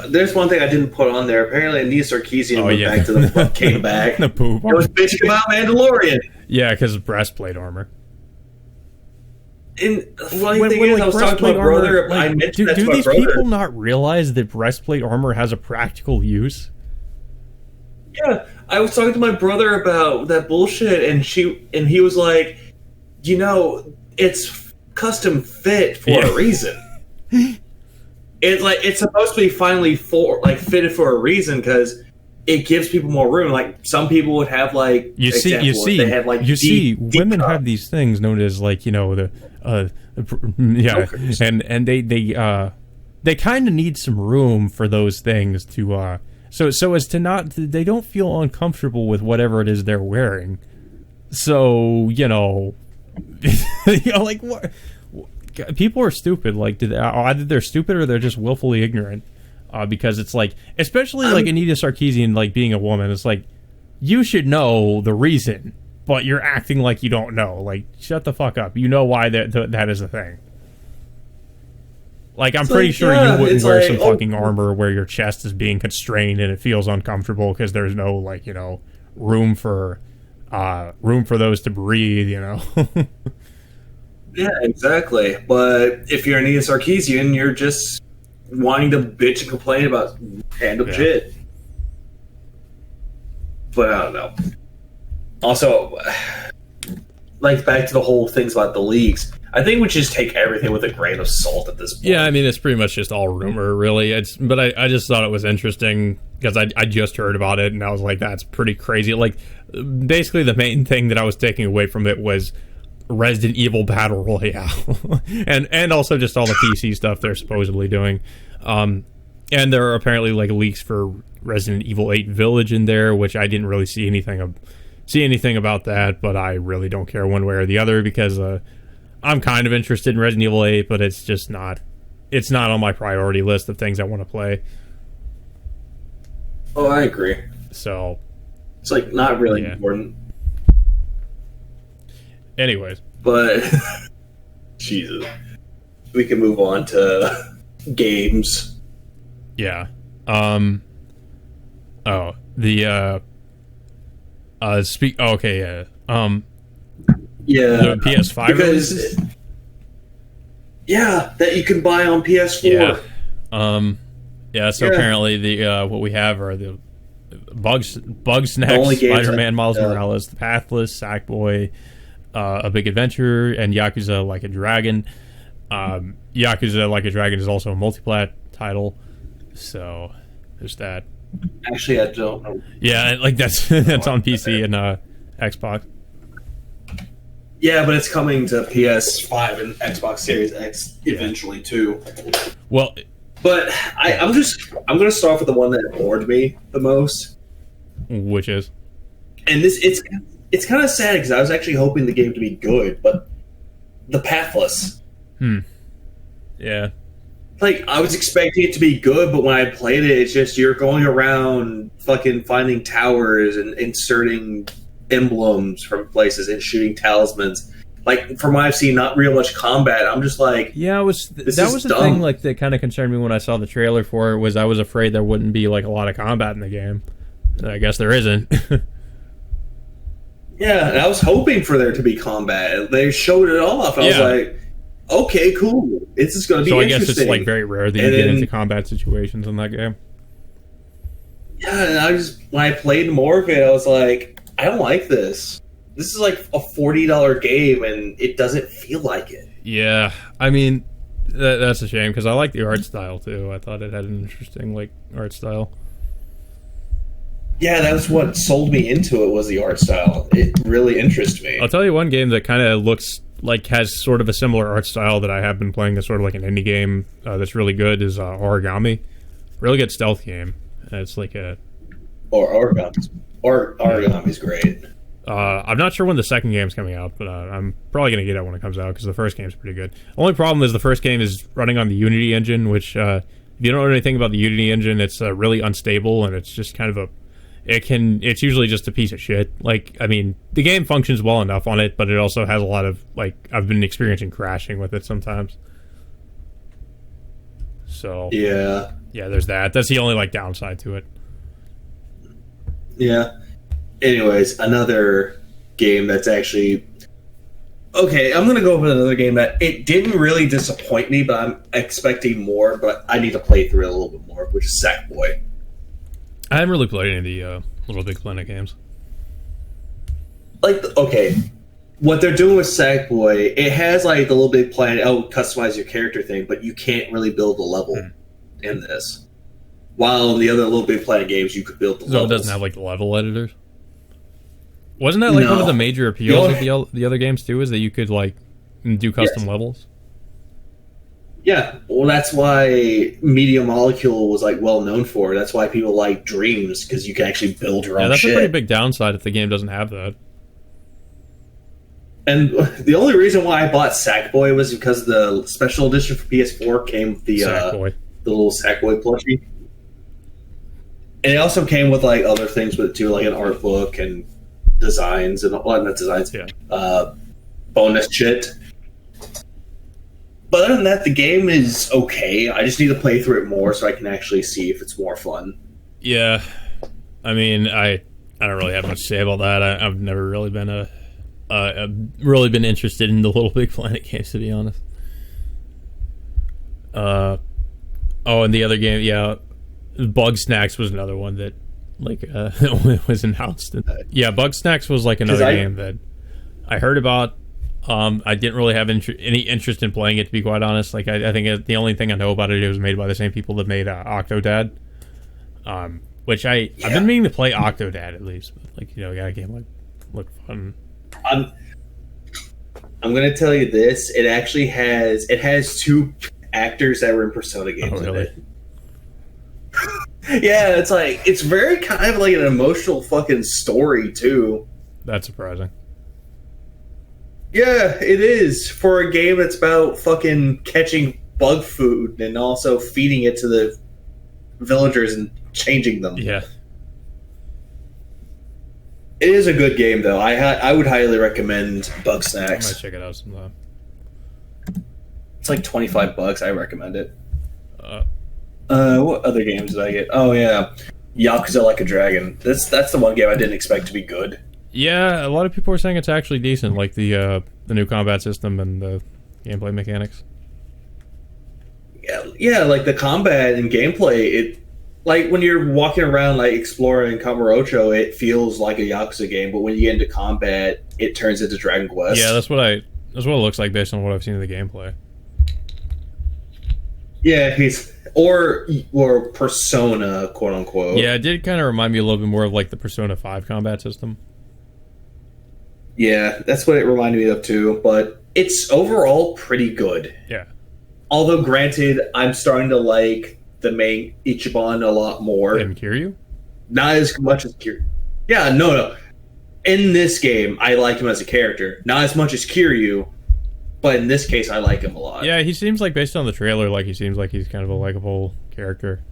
there's one thing I didn't put on there. Apparently, Anita Sarkeesian went back to the came back. The poop. It was bitching about Mandalorian. Yeah, because of breastplate armor. And the funny thing is, I was talking to my brother. I mentioned that to my brother. Do these people not realize that breastplate armor has a practical use? Yeah, I was talking to my brother about that bullshit, and he was like, it's custom fit for a reason. It's supposed to be finally fitted for a reason, because it gives people more room. They have women have these things known as and they kind of need some room for those things to so as to not, they don't feel uncomfortable with whatever it is they're wearing. So, you know, like, what? People are stupid. Like, either they're stupid or they're just willfully ignorant. Because it's like, especially like Anita Sarkeesian, like being a woman, it's like, you should know the reason, but you're acting like you don't know. Like, shut the fuck up. You know why that is a thing. Like, I'm pretty sure you wouldn't wear some fucking armor where your chest is being constrained and it feels uncomfortable because there's no, like, you know, room for those to breathe, you know. Yeah, exactly. But if you're Anita Sarkeesian, you're just wanting to bitch and complain about random shit. But I don't know. Also, like, back to the whole things about the leaks. I think we should just take everything with a grain of salt at this point. Yeah, I mean, it's pretty much just all rumor, really. But I just thought it was interesting because I just heard about it, and I was like, that's pretty crazy. Like, basically, the main thing that I was taking away from it was Resident Evil Battle Royale. and also just all the PC stuff they're supposedly doing. And there are apparently, like, leaks for Resident Evil 8 Village in there, which I didn't really see anything about that, but I really don't care one way or the other because I'm kind of interested in Resident Evil 8, but it's just not on my priority list of things I want to play. Oh, I agree. So it's like not really important. Anyways, but Jesus, we can move on to games. Yeah. Oh, the okay, yeah. Yeah, the PS5 releases? Yeah, that you can buy on PS4. Yeah. So apparently the what we have are the Bugsnax, Spider-Man, Miles Morales, The Pathless, Sackboy, A Big Adventure, and Yakuza Like a Dragon. Yakuza Like a Dragon is also a multi-plat title, so there's that. Actually, I don't know. Yeah, like that's on PC and Xbox. Yeah, but it's coming to PS5 and Xbox Series X eventually too. Well, but I'm going to start with the one that bored me the most, which is, and it's kind of sad because I was actually hoping the game to be good, but The Pathless. Yeah. Like, I was expecting it to be good, but when I played it, it's just you're going around fucking finding towers and inserting emblems from places and shooting talismans. Like, from what I've seen, not real much combat. I'm just like, yeah, that was the thing, like, that kind of concerned me when I saw the trailer for it, was I was afraid there wouldn't be, like, a lot of combat in the game. I guess there isn't. Yeah, and I was hoping for there to be combat. They showed it off. I was like, okay, cool. This is going to be interesting. So I guess it's, like, very rare that you get into combat situations in that game. Yeah, and when I played more of it, I was like, I don't like this. This is like a $40 game, and it doesn't feel like it. Yeah, I mean, that's a shame, because I like the art style, too. I thought it had an interesting, like, art style. Yeah, that's what sold me into it, was the art style. It really interested me. I'll tell you one game that kind of looks like has sort of a similar art style that I have been playing that's sort of like an indie game that's really good is Origami. Really good stealth game. It's like a... Origami's great. I'm not sure when the second game's coming out, but I'm probably going to get it when it comes out because the first game's pretty good. Only problem is the first game is running on the Unity engine, which if you don't know anything about the Unity engine, it's really unstable, and it's just kind of it's usually just a piece of shit. Like, I mean, the game functions well enough on it, but it also has a lot of, like, I've been experiencing crashing with it sometimes. So yeah, there's that. That's the only, like, downside to it. Yeah. Anyways, another game that's actually... Okay, I'm going to go with another game that it didn't really disappoint me, but I'm expecting more, but I need to play through it a little bit more, which is Sackboy. I haven't really played any of the Little Big Planet games. Like, okay, what they're doing with Sackboy, it has, like, the Little Big Planet, customize your character thing, but you can't really build a level in this. While in the other Little Big Planet games, you could build the levels. So it doesn't have, like, level editors? Wasn't that, like, one of the major appeals of the other games, too, is that you could, like, do custom levels? Yeah, well, that's why Media Molecule was like well known for. That's why people like Dreams, because you can actually build your own that's shit. a pretty big downside if the game doesn't have that. And the only reason why I bought Sackboy was because the special edition for PS4 came with the little Sackboy plushie. And it also came with like other things with it too, like an art book and designs and not designs, bonus shit. But other than that, the game is okay. I just need to play through it more so I can actually see if it's more fun. Yeah, I mean, I don't really have much to say about that. I've never really been been interested in the Little Big Planet games, to be honest. And the other game, Bug Snacks was another one that was announced. Bug Snacks was like another game that I heard about. I didn't really have any interest in playing it, to be quite honest. Like, I think the only thing I know about it was made by the same people that made Octodad. Which I've been meaning to play Octodad at least. But, got a game look fun. I'm gonna tell you this. It actually has two actors that were in Persona games. Oh, really? Yeah, it's very kind of like an emotional fucking story too. That's surprising. Yeah, it is for a game that's about fucking catching bug food and also feeding it to the villagers and changing them. Yeah. It is a good game, though. I would highly recommend Bug Snacks. I might check it out sometime. It's like $25. I recommend it. What other games did I get? Oh yeah, Yakuza Like a Dragon. That's the one game I didn't expect to be good. Yeah, a lot of people are saying it's actually decent, like the new combat system and the gameplay mechanics. Yeah, like the combat and gameplay. It like when you're walking around like exploring Kamurocho, it feels like a Yakuza game, but when you get into combat, it turns into Dragon Quest. Yeah, that's what it looks like based on what I've seen of the gameplay. Yeah, or Persona, quote unquote. Yeah, it did kind of remind me a little bit more of like the Persona 5 combat system. Yeah, that's what it reminded me of too, but it's overall pretty good. Yeah. Although, granted, I'm starting to like the main Ichiban a lot more. And Kiryu? Not as much as Kiryu. Yeah, no. In this game, I like him as a character. Not as much as Kiryu, but in this case, I like him a lot. Yeah, he seems like, based on the trailer, like he seems like he's kind of a likable character.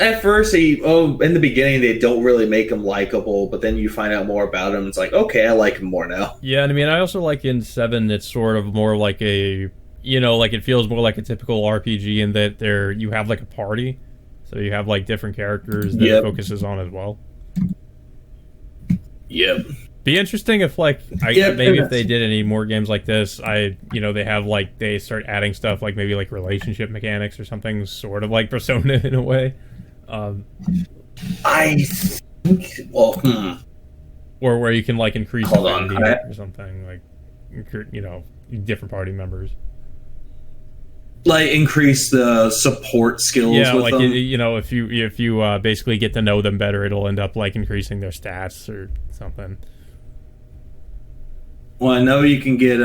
At first, in the beginning, they don't really make him likable, but then you find out more about him. It's like, okay, I like him more now. Yeah, and I mean, I also like in 7, it's sort of more like a, like it feels more like a typical RPG in that you have like a party. So you have like different characters that it focuses on as well. Yep. Be interesting if if they did any more games like this, they have like, they start adding stuff like maybe like relationship mechanics or something sort of like Persona in a way. I think, or where you can like increase affinity or something, like, different party members. Like increase the support skills. Yeah, with like them. if you basically get to know them better, it'll end up like increasing their stats or something. Well, I know you can get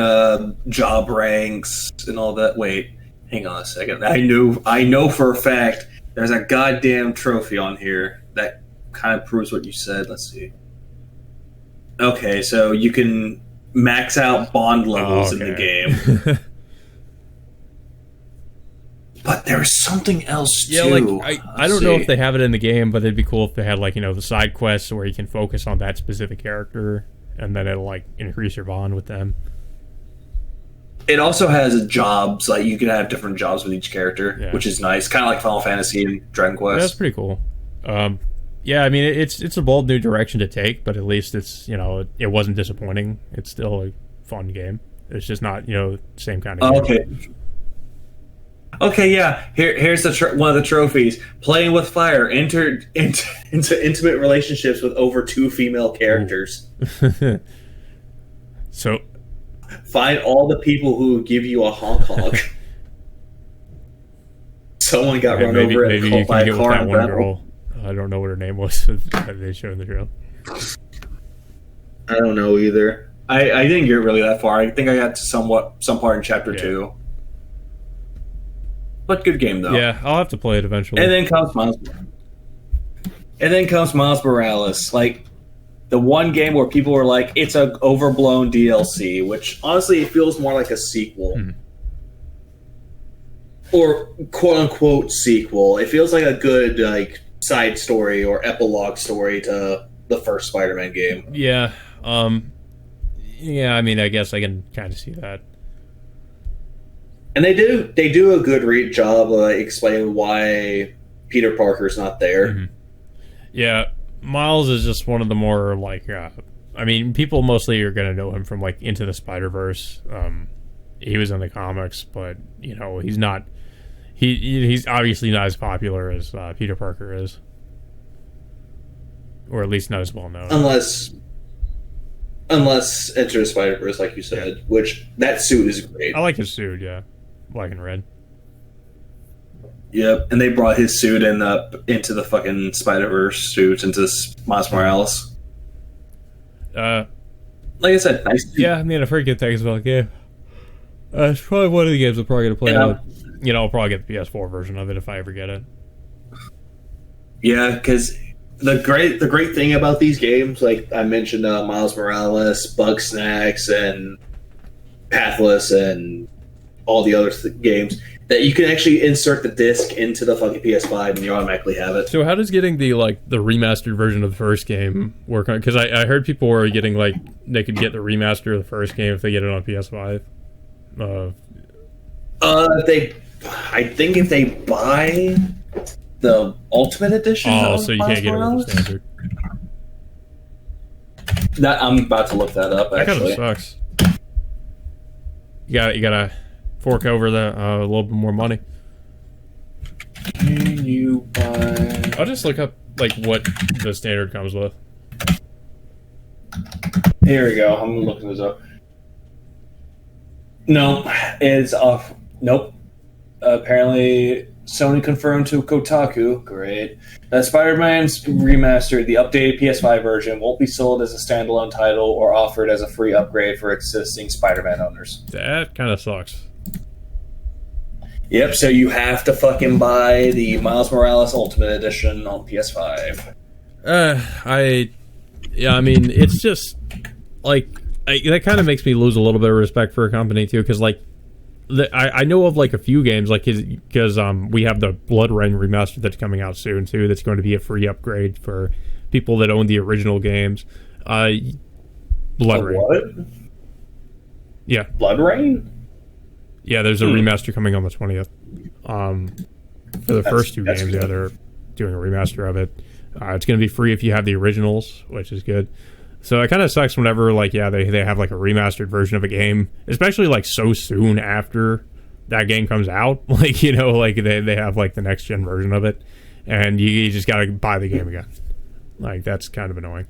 job ranks and all that. Wait, hang on a second. I know for a fact there's a goddamn trophy on here that kind of proves what you said. Let's see. Okay, so you can max out bond levels in the game. But there's something else too. Yeah, like I don't know if they have it in the game, but it'd be cool if they had like the side quests where you can focus on that specific character, and then it'll like increase your bond with them. It also has jobs, like you can have different jobs with each character, which is nice. Kind of like Final Fantasy and Dragon Quest. Yeah, that's pretty cool. Yeah, I mean it's a bold new direction to take, but at least it's it wasn't disappointing. It's still a fun game. It's just not same kind of game. Okay. Okay, yeah. Here's one of the trophies. Playing with fire. Entered into intimate relationships with over 2 female characters. So, find all the people who give you a honk. Someone got run over by a car in battle. Girl. I don't know what her name was. They showed in the trail. I don't know either. I didn't get really that far. I think I got to some part in chapter 2. But good game though. Yeah, I'll have to play it eventually. And then comes Miles Morales, like the one game where people were like, it's an overblown DLC, which honestly it feels more like a sequel. Or quote unquote sequel. It feels like a good like side story or epilogue story to the first Spider-Man game. Yeah. Yeah, I mean, I guess I can kind of see that. And they do a good job of explaining why Peter Parker's not there. Yeah, Miles is just one of the more like I mean, people mostly are going to know him from like Into the Spider-Verse. He was in the comics, but you know, he's not he's obviously not as popular as Peter Parker is. Or at least not as well known. Unless Enter the Spider-Verse, like you said, which that suit is great. I like his suit, yeah. Black and red. Yep, and they brought his suit into the fucking Spider-Verse suit, into Miles Morales. Like I said, nice. Yeah, I mean, I've heard good things about the game. It's probably one of the games I'm probably going to play. You know, I'll probably get the PS4 version of it if I ever get it. Yeah, because the great thing about these games, like I mentioned, Miles Morales, Bug Snacks, and Pathless, and all the other games, that you can actually insert the disc into the fucking PS5 and you automatically have it. So how does getting the remastered version of the first game work on? Because I heard people were getting they could get the remaster of the first game if they get it on PS5. I think if they buy the Ultimate Edition. Oh, so you can't get it with the standard. I'm about to look that up. Actually, that kind of sucks. You gotta fork over a little bit more money. Can you buy? I'll just look up what the standard comes with. Here we go. I'm looking this up. No, it's off. Nope. Apparently, Sony confirmed to Kotaku, great, that Spider-Man's Remastered, the updated PS5 version, won't be sold as a standalone title or offered as a free upgrade for existing Spider-Man owners. That kind of sucks. Yep, so you have to fucking buy the Miles Morales Ultimate Edition on PS5. I mean, it's just, that kind of makes me lose a little bit of respect for a company, too, because, I know of a few games because we have the Blood Rain remaster that's coming out soon too. That's going to be a free upgrade for people that own the original games. Blood Rain. What? Yeah, Blood Rain. Yeah, there's a remaster coming on the 20th. For the first two games, yeah, they're doing a remaster of it. It's going to be free if you have the originals, which is good. So it kind of sucks whenever, they have, a remastered version of a game, especially, so soon after that game comes out. They have, the next-gen version of it, and you just got to buy the game again. That's kind of annoying.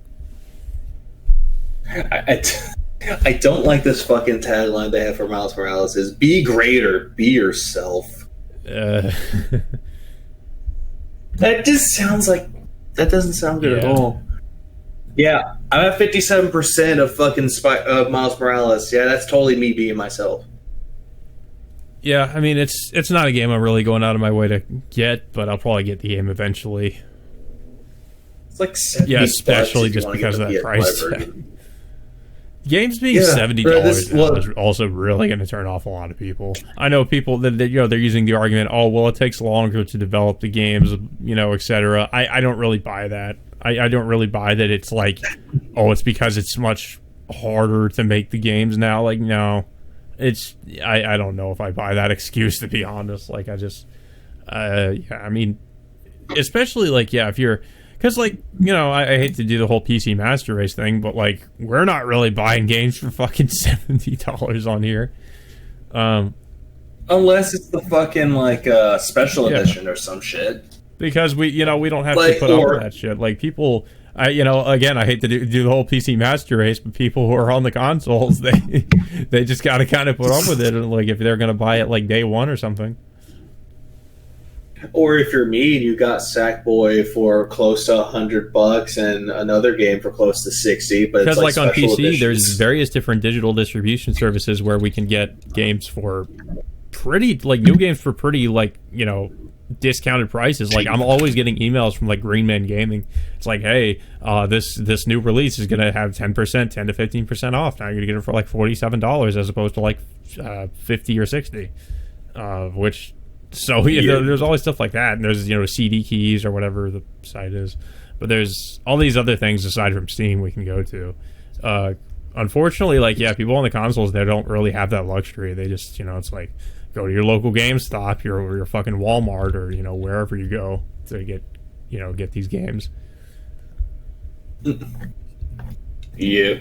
I don't like this fucking tagline they have for Miles Morales is, be greater, be yourself. That just sounds like... That doesn't sound good at all. Yeah, I'm at 57% of fucking Miles Morales. Yeah, that's totally me being myself. Yeah, I mean, it's not a game I'm really going out of my way to get, but I'll probably get the game eventually. It's like $70. Yeah, especially just because of that price. Games being $70 now is also really going to turn off a lot of people. I know people that they're using the argument, oh, well, it takes longer to develop the games, etc. I don't really buy that. I don't really buy that it's it's because it's much harder to make the games now. No. It's I don't know if I buy that excuse, to be honest. I mean, especially if you're, because I hate to do the whole PC Master Race thing, but we're not really buying games for fucking $70 on here, unless it's the fucking special edition or some shit. Because we don't have to put up with that shit. People, again, I hate to do the whole PC Master Race, but people who are on the consoles, they just got to kind of put up with it, and if they're going to buy it day one or something. Or if you're me and you got Sackboy for close to $100 and another game for close to 60, but because it's like on PC, editions. there's various different digital distribution services where we can get games for pretty like new games for pretty like discounted prices. Like I'm always getting emails from like Green Man Gaming. It's like, hey, this new release is gonna have 10%, 10 to 15% off. Now you're gonna get it for like $47 as opposed to like 50 or 60. There's always stuff like that, and there's CD keys or whatever the site is. But there's all these other things aside from Steam we can go to. Unfortunately, people on the consoles, they don't really have that luxury. They just it's like go to your local GameStop, your fucking Walmart, or wherever you go to get these games. Yeah.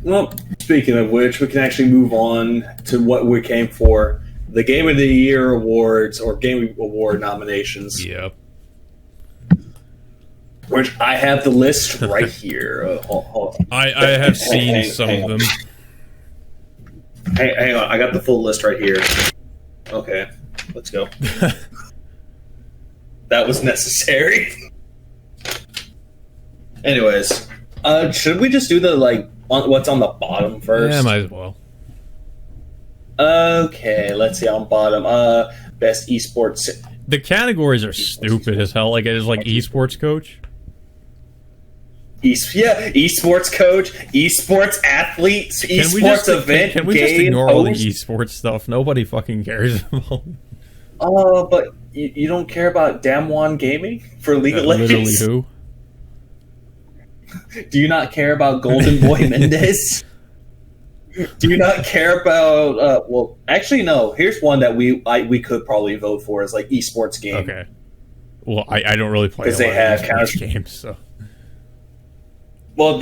Well, speaking of which, we can actually move on to what we came for. The Game of the Year awards, or Game Award nominations. Yep. Which I have the list right here. Hold on. I have seen some of them. Hang on, I got the full list right here. Okay, let's go. That was necessary. Anyways, should we just do the what's on the bottom first? Yeah, might as well. Okay, let's see on bottom. Best esports. The categories are stupid as hell. Like it's like esports coach. Esports coach, esports athletes, esports event. Can we just ignore all the esports stuff? Nobody fucking cares about. But you don't care about Damwon Gaming for League of Legends? Literally who? Do you not care about Golden Boy Mendez? Do you not care about? Well, actually, no. Here's one that we could probably vote for as like esports game. Okay. Well, I don't really play because they have Counter games, so. Well,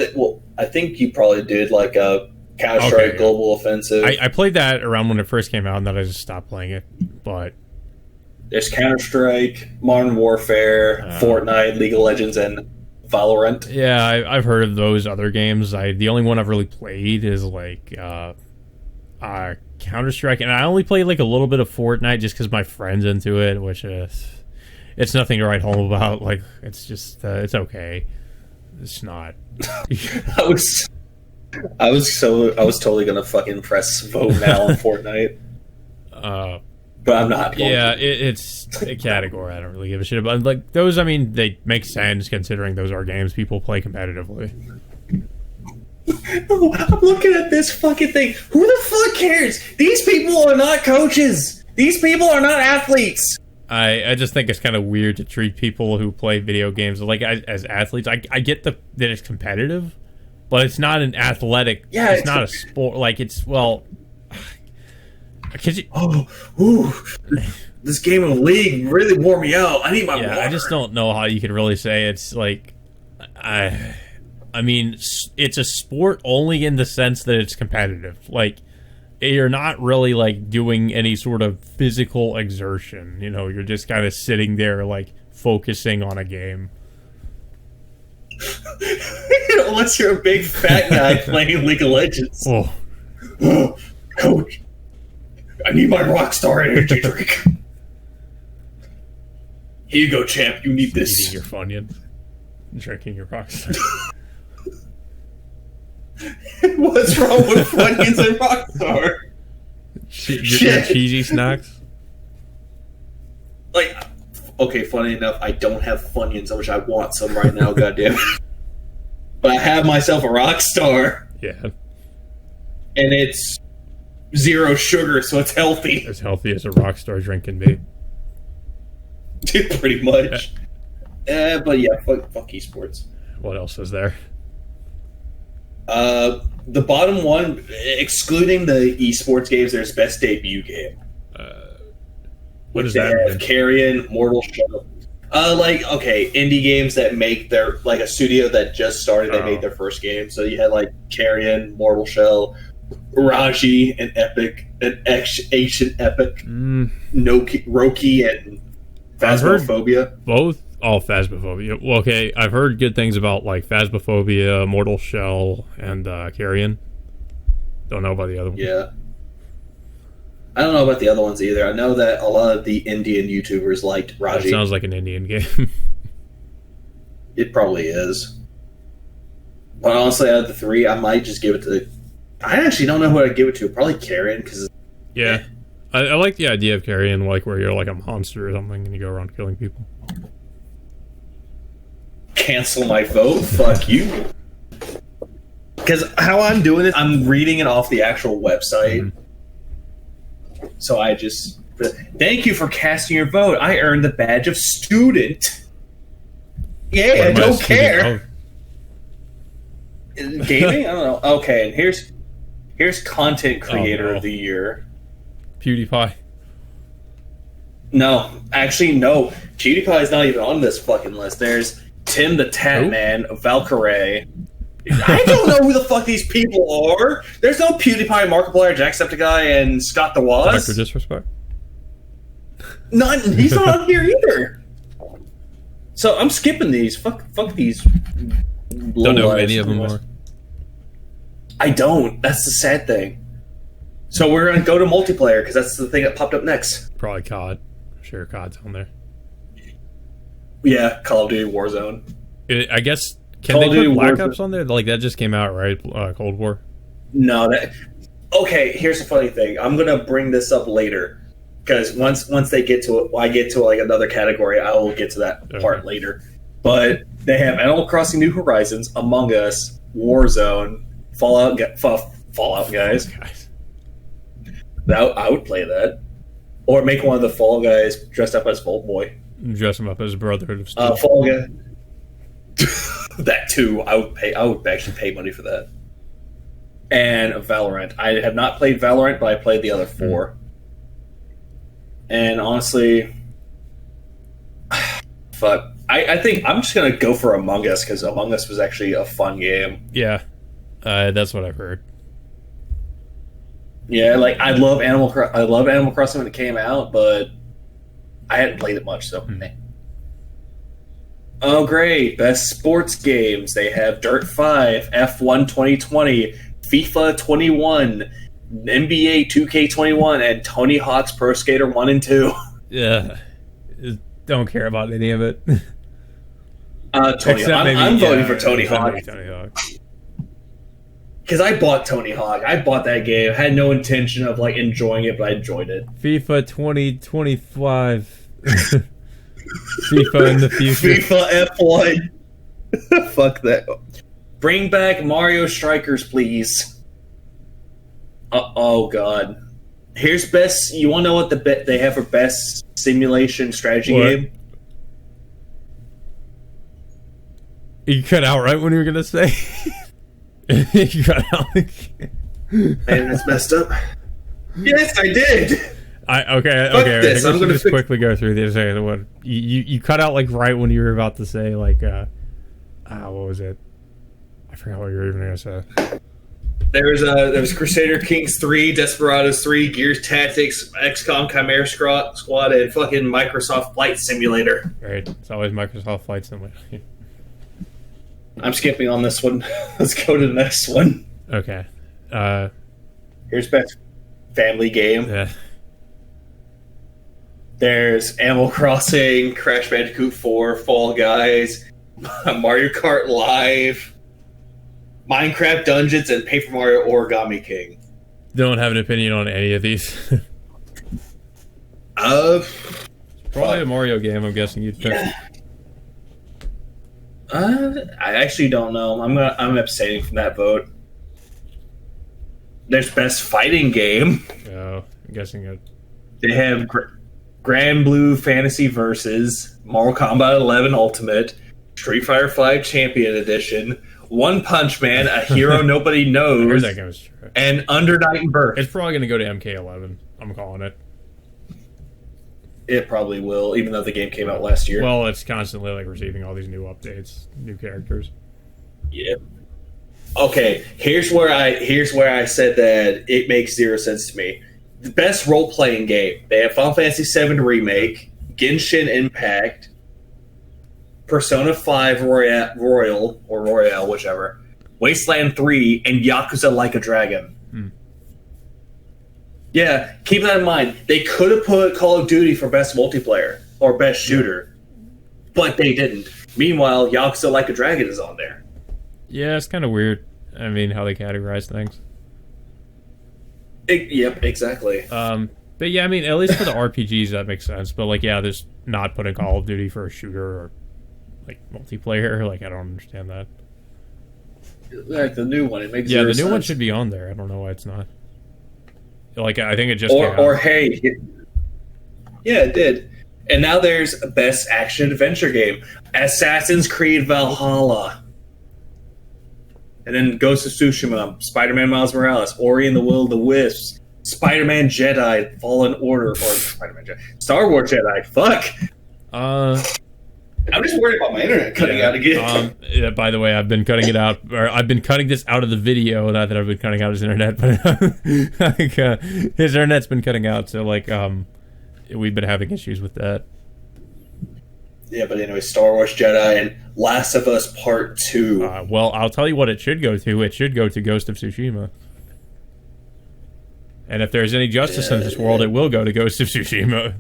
I think you probably did like a Counter-Strike Global Offensive. I played that around when it first came out, and then I just stopped playing it. But there's Counter-Strike, Modern Warfare, Fortnite, League of Legends, and Valorant. Yeah, I've heard of those other games. The only one I've really played is like Counter-Strike, and I only played like a little bit of Fortnite just because my friend's into it, which it's nothing to write home about. Like it's just it's okay. It's not. I was totally gonna fucking press vote now on Fortnite. But I'm not going to. It's a category I don't really give a shit about. Like those, I mean, they make sense considering those are games people play competitively. No, I'm looking at this fucking thing. Who the fuck cares? These people are not coaches. These people are not athletes. I just think it's kind of weird to treat people who play video games like as athletes. I get that it's competitive, but it's not an athletic. Yeah, it's not a sport. Like it's this game of League really wore me out. I need my water. I just don't know how you could really say it's like. I mean, it's a sport only in the sense that it's competitive. Like. You're not really like doing any sort of physical exertion, you're just kind of sitting there like focusing on a game. Unless you're a big fat guy playing League of Legends. Oh, coach, I need my Rockstar energy drink. Here you go, champ. You need this. Eating your Funyun, drinking your Rockstar. What's wrong with Funyuns and Rockstar? Your cheesy snacks? Like, okay, funny enough, I don't have Funyuns. I wish I want some right now, goddamn. But I have myself a Rockstar. Yeah. And it's 0 sugar, so it's healthy. As healthy as a Rockstar drink can be. Pretty much. But yeah, fuck esports. What else is there? The bottom one, excluding the esports games, there's best debut game. What is that? Have Carrion, Mortal Shell. Indie games that make their a studio that just started. They made their first game. So you had Carrion, Mortal Shell, Raji, an ancient epic, Roki, and Phasmophobia. Both. Oh, Phasmophobia. Well, okay, I've heard good things about Phasmophobia, Mortal Shell, and Carrion. Don't know about the other one. Yeah. I don't know about the other ones either. I know that a lot of the Indian YouTubers liked Raji. That sounds like an Indian game. It probably is. But honestly, out of the three, I might just give it to... I actually don't know who I'd give it to. Probably Karen, because... Yeah. I like the idea of Carrion, like, where you're like a monster or something and you go around killing people. Cancel my vote? Fuck you. Because how I'm doing it, I'm reading it off the actual website. Mm-hmm. So I just... Thank you for casting your vote. I earned the badge of student. Yeah, I don't care. Gaming? I don't know. Okay, and here's content creator of the year. PewDiePie. No, actually, no. PewDiePie is not even on this fucking list. There's Tim the Tat Man, Valkyrae. I don't know who the fuck these people are. There's no PewDiePie, Markiplier, Jacksepticeye, and Scott the Woz. Dr. Disrespect? He's not on here either. So I'm skipping these. Fuck these. Don't know who any of them are. I don't. That's the sad thing. So we're going to go to multiplayer because that's the thing that popped up next. Probably COD. Sure, COD's on there. Yeah, Call of Duty Warzone. I guess, can they put Black Ops on there? Like, that just came out, right? Cold War? No. Okay, here's the funny thing. I'm going to bring this up later. Because once they get to it, I get to like another category, I will get to that part later. But they have Animal Crossing New Horizons, Among Us, Warzone, Fallout guys. I would play that. Or make one of the Fall Guys dressed up as Vault Boy. Dress him up as Brotherhood of Steel. Fall Guy. That too. I would actually pay money for that. And Valorant. I have not played Valorant, but I played the other four. And honestly, fuck. I think I'm just gonna go for Among Us because Among Us was actually a fun game. Yeah, that's what I've heard. Yeah, like I love Animal Crossing when it came out, but I hadn't played it much. So, Oh, great! Best sports games. They have Dirt 5, F1 2020, FIFA 21, NBA 2K21, and Tony Hawk's Pro Skater 1 and 2. Yeah, don't care about any of it. I'm voting for Tony Hawk. Because I bought Tony Hawk. I bought that game. I had no intention of like enjoying it, but I enjoyed it. FIFA 2025. FIFA in the future. FIFA F1. Fuck that. Bring back Mario Strikers, please. Oh god. Here's best. You want to know what they have for best simulation strategy game? You cut out right when you were gonna say. You cut out. Man, that's messed up. Yes, I did. Okay. This. I'm gonna just quickly go through this. What you cut out like right when you were about to say like what was it? I forgot what you were even gonna say. There was Crusader Kings 3, Desperados 3, Gears Tactics, XCOM Chimera Squad, and fucking Microsoft Flight Simulator. Right, it's always Microsoft Flight Simulator. I'm skipping on this one. Let's go to the next one. Okay. Here's best family game. Yeah. There's Animal Crossing, Crash Bandicoot 4, Fall Guys, Mario Kart Live, Minecraft Dungeons, and Paper Mario Origami King. Don't have an opinion on any of these. Probably a Mario game, I'm guessing you'd pick. Yeah. I actually don't know. I'm abstaining from that vote. There's best fighting game. Oh, I'm guessing it. They have Grand Blue Fantasy Versus, Mortal Kombat 11 Ultimate, Street Fighter V Champion Edition, One Punch Man, A Hero Nobody Knows, that game is true. And Under Night and Birth. It's probably going to go to MK11. I'm calling it. It probably will, even though the game came out last year. Well, it's constantly like receiving all these new updates, new characters. Yeah. Okay, here's where I said that it makes zero sense to me. The best role-playing game. They have Final Fantasy VII Remake, Genshin Impact, Persona 5 Royal, whichever, Wasteland 3, and Yakuza Like a Dragon. Yeah, keep that in mind. They could have put Call of Duty for best multiplayer or best shooter, but they didn't. Meanwhile, Yakuza Like a Dragon is on there. Yeah, it's kind of weird. I mean, how they categorize things. Yep, exactly. But yeah, I mean, at least for the RPGs, that makes sense. But like, yeah, there's not putting Call of Duty for a shooter or like multiplayer. Like, I don't understand that. Like the new one, it makes the new sense. one should be on there. I don't know why it's not. Like, I think it just or hey, yeah, it did. And now there's best action adventure game, Assassin's Creed Valhalla, and then Ghost of Tsushima, Spider-Man Miles Morales, Ori and the Will of the Wisps, Spider-Man Jedi Fallen Order, or Spider-Man Jedi, Star Wars Jedi. Fuck. I'm just worried about my internet cutting out again. Yeah, by the way, I've been cutting it out, or I've been cutting this out of the video. Not that I've been cutting out his internet, but like, his internet's been cutting out. So like, we've been having issues with that. Yeah, but anyway, Star Wars Jedi and Last of Us Part 2. Well, I'll tell you what it should go to. It should go to Ghost of Tsushima. And if there's any justice in this world, it will go to Ghost of Tsushima.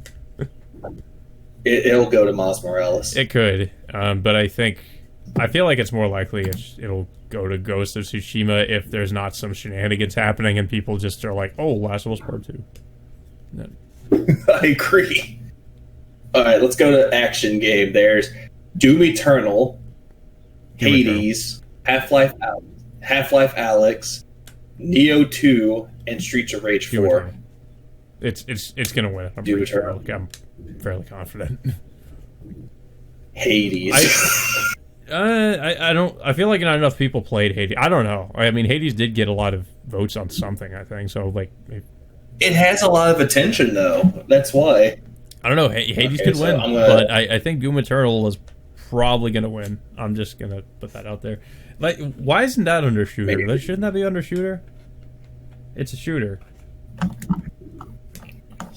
It'll go to Miles Morales. It could, but I feel like it's more likely it'll go to Ghost of Tsushima if there's not some shenanigans happening and people just are like, oh, Last of Us Part 2. No. I agree. Alright, let's go to action game. There's Doom Eternal, Hades, Half-Life Alyx, Neo 2, and Streets of Rage 4. It's gonna win. I'm fairly confident. Hades. I feel like not enough people played Hades. I don't know. I mean, Hades did get a lot of votes on something, I think. So like, it has a lot of attention though. That's why. I don't know. Hades could win, but I think Doom Eternal is probably gonna win. I'm just gonna put that out there. Like, why isn't that under shooter? Maybe. Shouldn't that be under shooter? It's a shooter.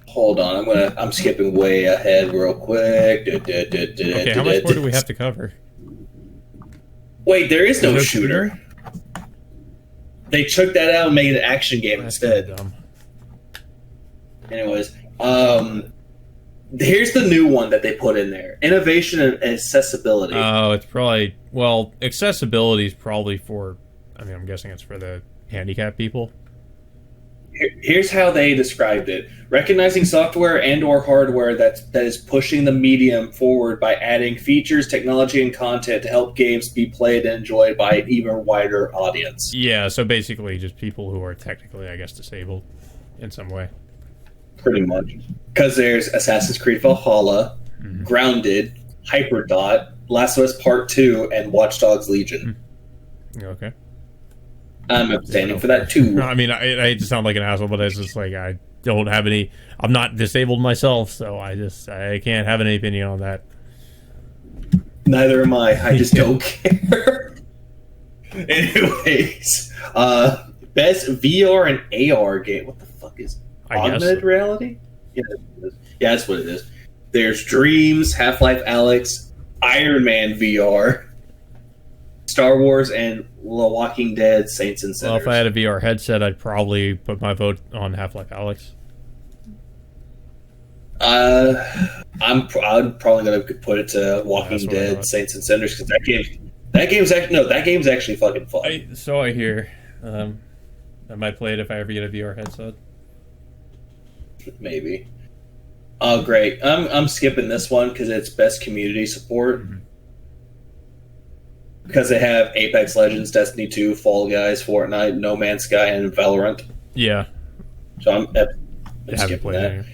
Hold on, I'm skipping way ahead real quick. Okay, how much more do we have to cover? Wait, there is no shooter. They took that out and made an action game instead. Dumb. Anyways, here's the new one that they put in there: innovation and accessibility. Oh, it's probably accessibility is probably for. I mean, I'm guessing it's for the handicapped people. Here's how they described it: recognizing software and/or hardware that is pushing the medium forward by adding features, technology, and content to help games be played and enjoyed by an even wider audience. Yeah, so basically, just people who are technically, I guess, disabled in some way. Pretty much, because there's Assassin's Creed Valhalla, Grounded, Hyperdot, Last of Us Part 2, and Watch Dogs Legion. Okay. I'm abstaining for that too. I mean, I hate to sound like an asshole, but it's just like I don't have any. I'm not disabled myself, so I can't have any opinion on that. Neither am I. I just don't care. Anyways, best VR and AR game. What the fuck is augmented reality? Yeah, that's what it is. There's Dreams, Half-Life Alyx, Iron Man VR, Star Wars, and The Walking Dead, Saints and Sinners. Well, if I had a VR headset, I'd probably put my vote on Half-Life Alyx. I'm probably going to put it to Walking Dead, Saints and Sinners, because that game's actually fucking fun. So I hear. I might play it if I ever get a VR headset. Maybe. Oh, great. I'm skipping this one because it's best community support. Mm-hmm. Because they have Apex Legends, Destiny 2, Fall Guys, Fortnite, No Man's Sky, and Valorant. Yeah. So I'm skipping that. Anymore.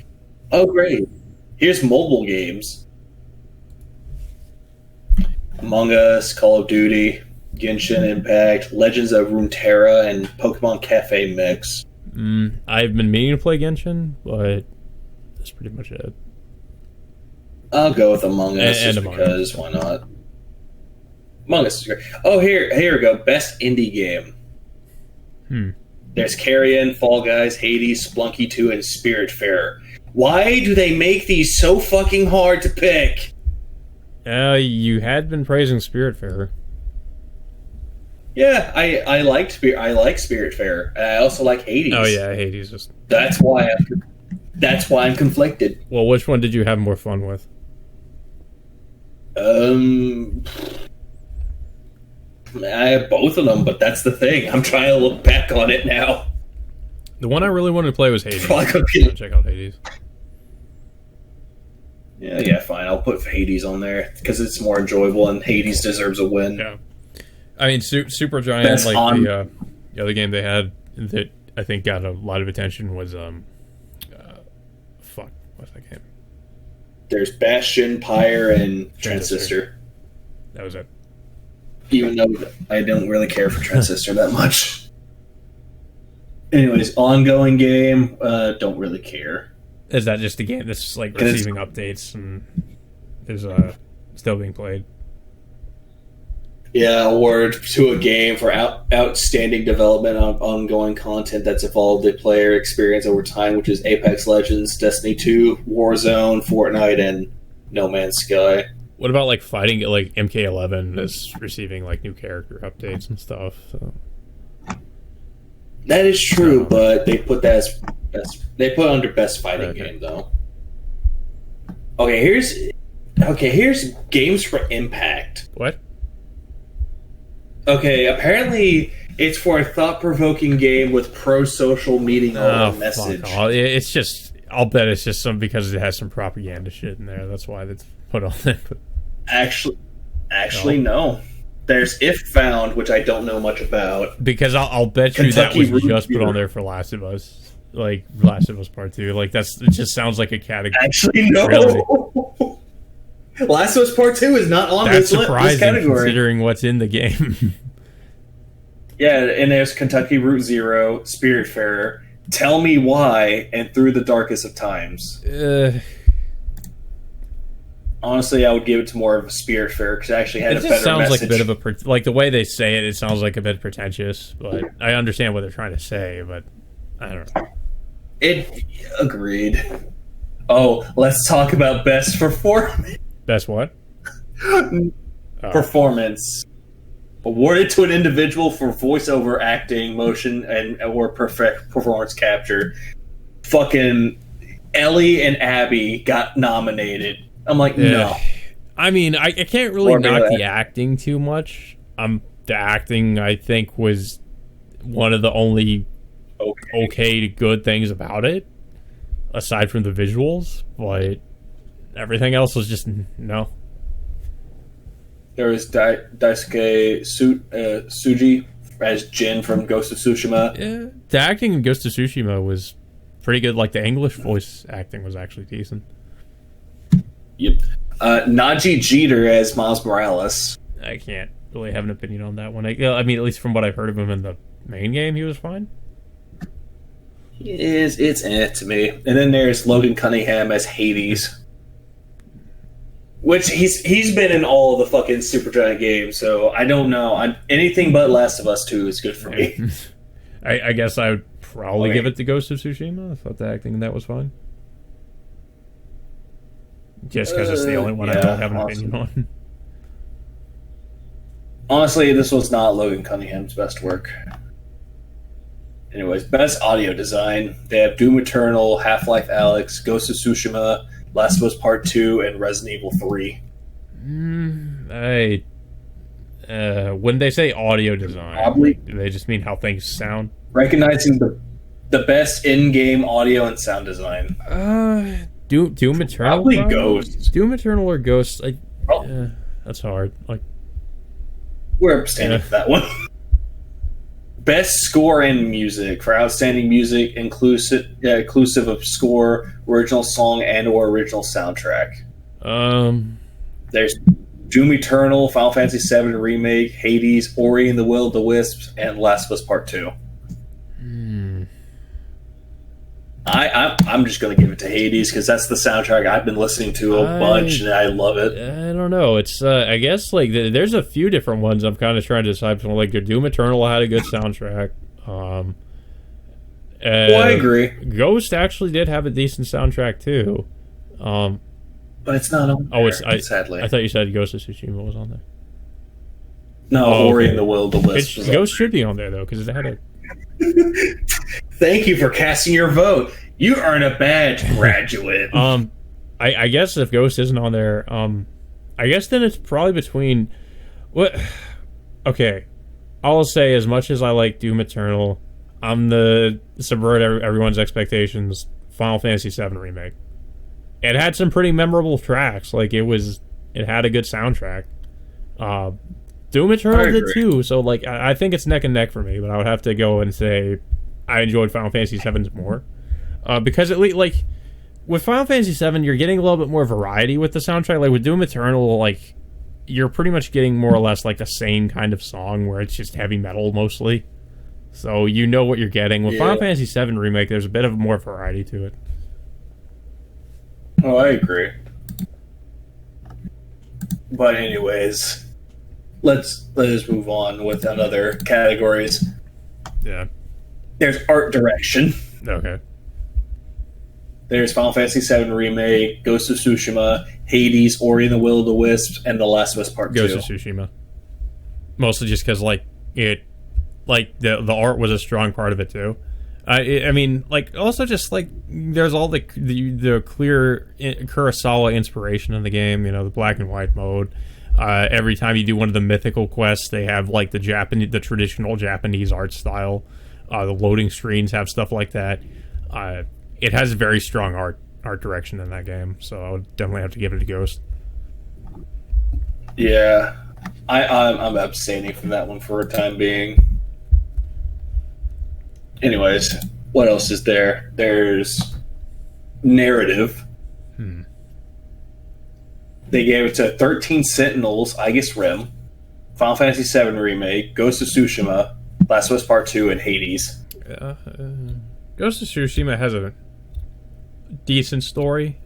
Oh, great. Here's mobile games. Among Us, Call of Duty, Genshin Impact, Legends of Runeterra, and Pokemon Cafe Mix. I've been meaning to play Genshin, but that's pretty much it. I'll go with Among Us just because why not? Among Us is great. Oh, here we go. Best indie game. There's Carrion, Fall Guys, Hades, Splunky 2, and Spiritfarer. Why do they make these so fucking hard to pick? You had been praising Spiritfarer. Yeah, I like Spiritfarer. And I also like Hades. Oh yeah, Hades is. That's why I'm conflicted. Well, which one did you have more fun with? I have both of them, but that's the thing. I'm trying to look back on it now. The one I really wanted to play was Hades. Check out Hades. Yeah, fine. I'll put Hades on there because it's more enjoyable, and Hades deserves a win. Yeah, I mean, Supergiant, Best like the other game they had that I think got a lot of attention was what's that game? There's Bastion, Pyre, and Transistor. That was it. Even though I don't really care for Transistor that much. Anyways, ongoing game, don't really care. Is that just a game that's like receiving updates and is still being played? Yeah, award to a game for outstanding development on ongoing content that's evolved the player experience over time, which is Apex Legends, Destiny 2, Warzone, Fortnite, and No Man's Sky. What about like fighting like MK11 is receiving like new character updates and stuff? So. That is true, but they put that as best. They put it under best fighting game though. Okay, here's games for impact. What? Okay, apparently it's for a thought-provoking game with pro-social meeting on the message. It's just, I'll bet it's just because it has some propaganda shit in there. That's why it's put on there. Actually, no. There's If Found, which I don't know much about. Because I'll bet you that was just put on there for Last of Us. Like, Last of Us Part 2. Like, it just sounds like a category. Actually, no. Really? Last of Us Part 2 is not on this category. Considering what's in the game. Yeah, and there's Kentucky Route Zero, Spiritfarer, Tell Me Why, and Through the Darkest of Times. Honestly, I would give it to more of a Spiritfarer because I actually had a better message. It sounds like a bit of a... Like, the way they say it, it sounds like a bit pretentious, but I understand what they're trying to say, but I don't know. Agreed. Oh, let's talk about best performance. Best what? Performance. Awarded to an individual for voiceover acting, motion, or perfect performance capture. Fucking Ellie and Abby got nominated. I'm like, no. I mean, I can't really knock the acting too much. The acting, I think, was one of the only okay to good things about it, aside from the visuals, but everything else was just no. There was Daisuke Tsuji as Jin from Ghost of Tsushima. Yeah, the acting in Ghost of Tsushima was pretty good. Like, the English voice acting was actually decent. Yep. Najee Jeter as Miles Morales. I can't really have an opinion on that one. I mean, at least from what I've heard of him in the main game, he was fine. It's to me. And then there's Logan Cunningham as Hades. Which he's been in all the fucking Supergiant games, so I don't know. Anything but Last of Us 2 is good for me. I guess I would probably give it to Ghost of Tsushima. I thought the acting in that was fine. Just because it's the only one I don't have an opinion on. Honestly, this was not Logan Cunningham's best work. Anyways, best audio design. They have Doom Eternal, Half-Life Alyx, Ghost of Tsushima, Last of Us Part 2, and Resident Evil 3. When they say audio design, probably, do they just mean how things sound? Recognizing the best in-game audio and sound design. Doom Eternal? Probably Ghost. Doom Eternal or Ghost? That's hard. Like, we're abstaining for that one. Best score and music. For outstanding music, inclusive of score, original song, and/or original soundtrack. There's Doom Eternal, Final Fantasy VII Remake, Hades, Ori and the Will of the Wisps, and Last of Us Part 2. I'm just going to give it to Hades because that's the soundtrack I've been listening to a bunch and I love it. I don't know. It's I guess like there's a few different ones I'm kind of trying to decide from. Like, Doom Eternal had a good soundtrack. Well, I agree. Ghost actually did have a decent soundtrack too. But it's not on there, sadly. I thought you said Ghost of Tsushima was on there. No, Ori and the Will of the Wisps. Ghost should be on there though, because it had a. Thank you for casting your vote. You earn a badge, graduate. I guess if Ghost isn't on there, I guess then it's probably between what. Okay, I'll say as much as I like Doom Eternal, I'm the subvert everyone's expectations. Final Fantasy VII Remake. It had some pretty memorable tracks. Like it had a good soundtrack. Doom Eternal did too. So like I think it's neck and neck for me. But I would have to go and say I enjoyed Final Fantasy VII more because at least like with Final Fantasy VII you're getting a little bit more variety with the soundtrack. Like with Doom Eternal, like you're pretty much getting more or less like the same kind of song where it's just heavy metal mostly. So you know what you're getting. With Final Fantasy VII Remake, there's a bit of more variety to it. Oh, I agree. But anyways, let's move on with other categories. Yeah. There's art direction. Okay. There's Final Fantasy VII Remake, Ghost of Tsushima, Hades, Ori and the Will of the Wisps, and The Last of Us Part 2. Ghost of Tsushima. Mostly just because, like, the art was a strong part of it, too. I mean, like, also just, like, there's all the clear Kurosawa inspiration in the game, you know, the black and white mode. Every time you do one of the mythical quests, they have, like, the traditional Japanese art style. The loading screens have stuff like that. It has very strong art direction in that game, so I would definitely have to give it a Ghost. Yeah, I'm abstaining from that one for a time being. Anyways, what else is there? There's narrative. They gave it to 13 Sentinels, Aegis Rim, Final Fantasy VII Remake, Ghost of Tsushima, Last of Us Part 2, and Hades. Ghost of Tsushima has a decent story.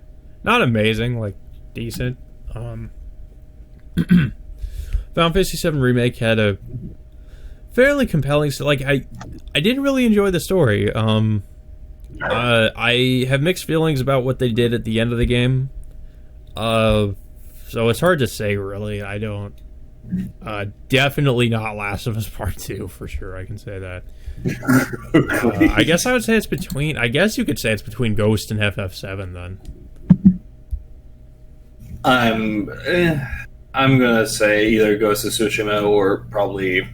Not amazing, like, decent. Final Fantasy VII Remake had a fairly compelling... Like, I didn't really enjoy the story. I have mixed feelings about what they did at the end of the game. So it's hard to say, really. I don't... definitely not Last of Us Part 2, for sure. I can say that. I guess I would say it's between... I guess you could say it's between Ghost and FF7, then. I'm gonna say either Ghost of Tsushima or probably...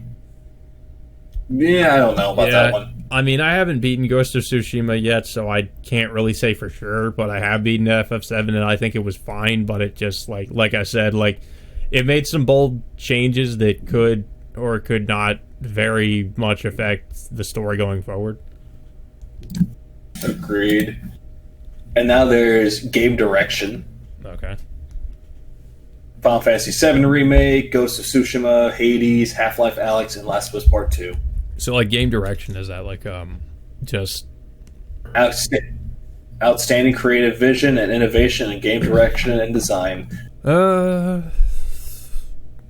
Yeah, I don't know about that one. I mean, I haven't beaten Ghost of Tsushima yet, so I can't really say for sure, but I have beaten FF7, and I think it was fine, but it just, like I said, like, it made some bold changes that could or could not very much affect the story going forward. Agreed. And now there's game direction. Okay. Final Fantasy VII Remake, Ghost of Tsushima, Hades, Half-Life Alyx, and Last of Us Part 2. So, like, game direction, is that, like, just... Outstanding creative vision and innovation in game direction and design.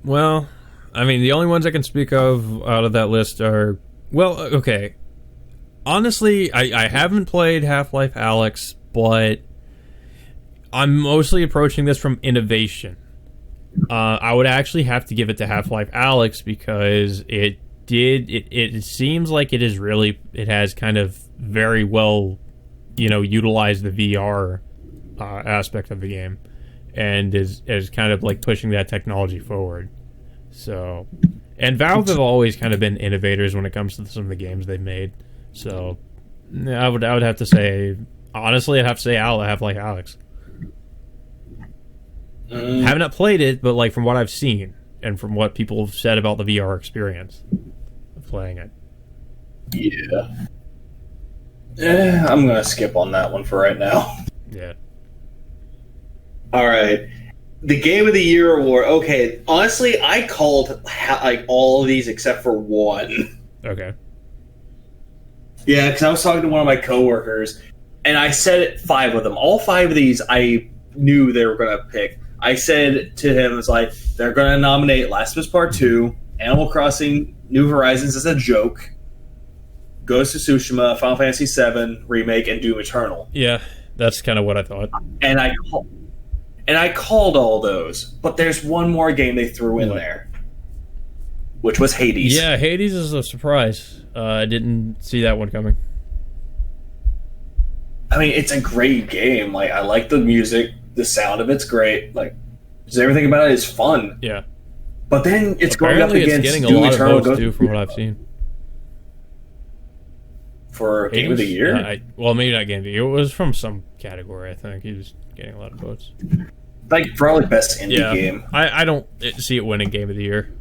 Well, I mean, the only ones I can speak of out of that list are... Well, okay. Honestly, I haven't played Half-Life Alyx, but I'm mostly approaching this from innovation. I would actually have to give it to Half-Life Alyx because it seems like it has kind of very well, utilized the VR aspect of the game and is kind of like pushing that technology forward. So, and Valve have always kind of been innovators when it comes to some of the games they've made. So, I would have to say, honestly, I'd have to say Half-Life Alyx. I have not played it, but like from what I've seen and from what people have said about the VR experience of playing it. Yeah. I'm going to skip on that one for right now. Yeah. All right. The Game of the Year award. Okay, honestly, I called like all of these except for one. Okay. Yeah, because I was talking to one of my coworkers, and I said 5 of them. All 5 of these I knew they were going to pick. I said to him, it's like, they're going to nominate Last of Us Part 2, Animal Crossing New Horizons as a joke, Ghost of Tsushima, Final Fantasy VII Remake, and Doom Eternal. Yeah, that's kind of what I thought. And I called all those, but there's one more game they threw in there. which was Hades. Yeah, Hades is a surprise. I didn't see that one coming. I mean, it's a great game. Like, I like the music, the sound of it's great. Like, just everything about it is fun. Yeah, but then it's apparently going up against it's getting Doom a lot Eternal of votes too, from what I've seen. For Game of the Year? Well, maybe not Game of the Year. It was from some category, I think. He was getting a lot of votes. Like, probably best indie game. I don't see it winning Game of the Year.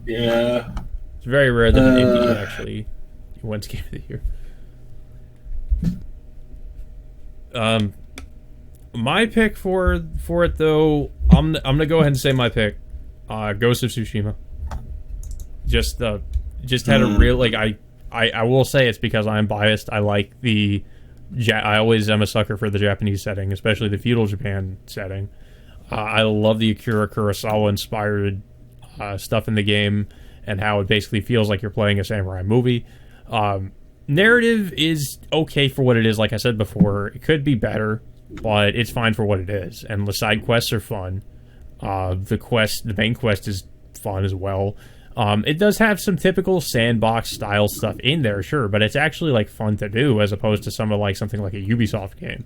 Yeah. It's very rare that an indie actually wins Game of the Year. My pick for it, though, I'm gonna go ahead and say my pick. Ghost of Tsushima. Just had a real, like, I will say it's because I'm biased. I like I always am a sucker for the Japanese setting, especially the feudal Japan setting. I love the Akira Kurosawa inspired stuff in the game and how it basically feels like you're playing a samurai movie. Narrative is okay for what it is. Like I said before, it could be better, but it's fine for what it is. And the side quests are fun. The main quest is fun as well. It does have some typical sandbox style stuff in there, sure, but it's actually like fun to do as opposed to something like a Ubisoft game.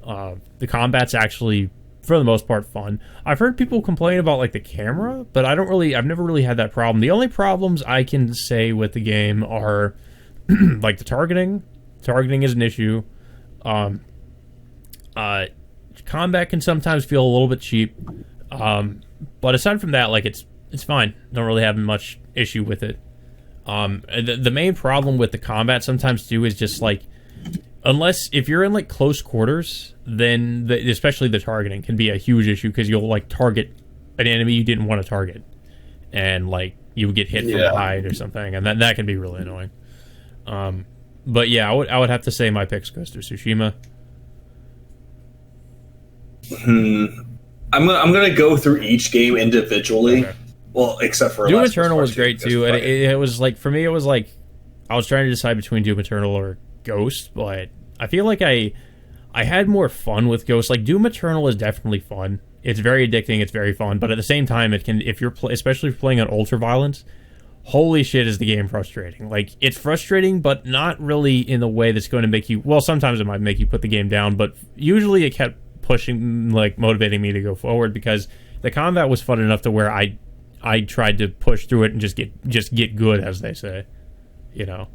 The combat's actually, for the most part, fun. I've heard people complain about like the camera, but I've never really had that problem. The only problems I can say with the game are like the targeting. Targeting is an issue. Combat can sometimes feel a little bit cheap. But aside from that, like it's fine. Don't really have much issue with it. The main problem with the combat sometimes too is just like, if you're in like close quarters, then especially the targeting can be a huge issue because you'll like target an enemy you didn't want to target, and like you would get hit from behind or something, and that can be really annoying. But yeah, I would have to say my pick's Ghost of Tsushima. I'm gonna go through each game individually. Okay. Well, except for Doom Eternal was great too, and it was like, for me, it was like I was trying to decide between Doom Eternal or Ghost, but I feel like I had more fun with Ghost. Like, Doom Eternal is definitely fun. It's very addicting. It's very fun, but at the same time, it can, if you're especially if you're playing on ultra violence, holy shit, is the game frustrating. Like, it's frustrating, but not really in the way that's going to make you. Well, sometimes it might make you put the game down, but usually it kept pushing, like motivating me to go forward because the combat was fun enough to where I tried to push through it and just get good, as they say, you know.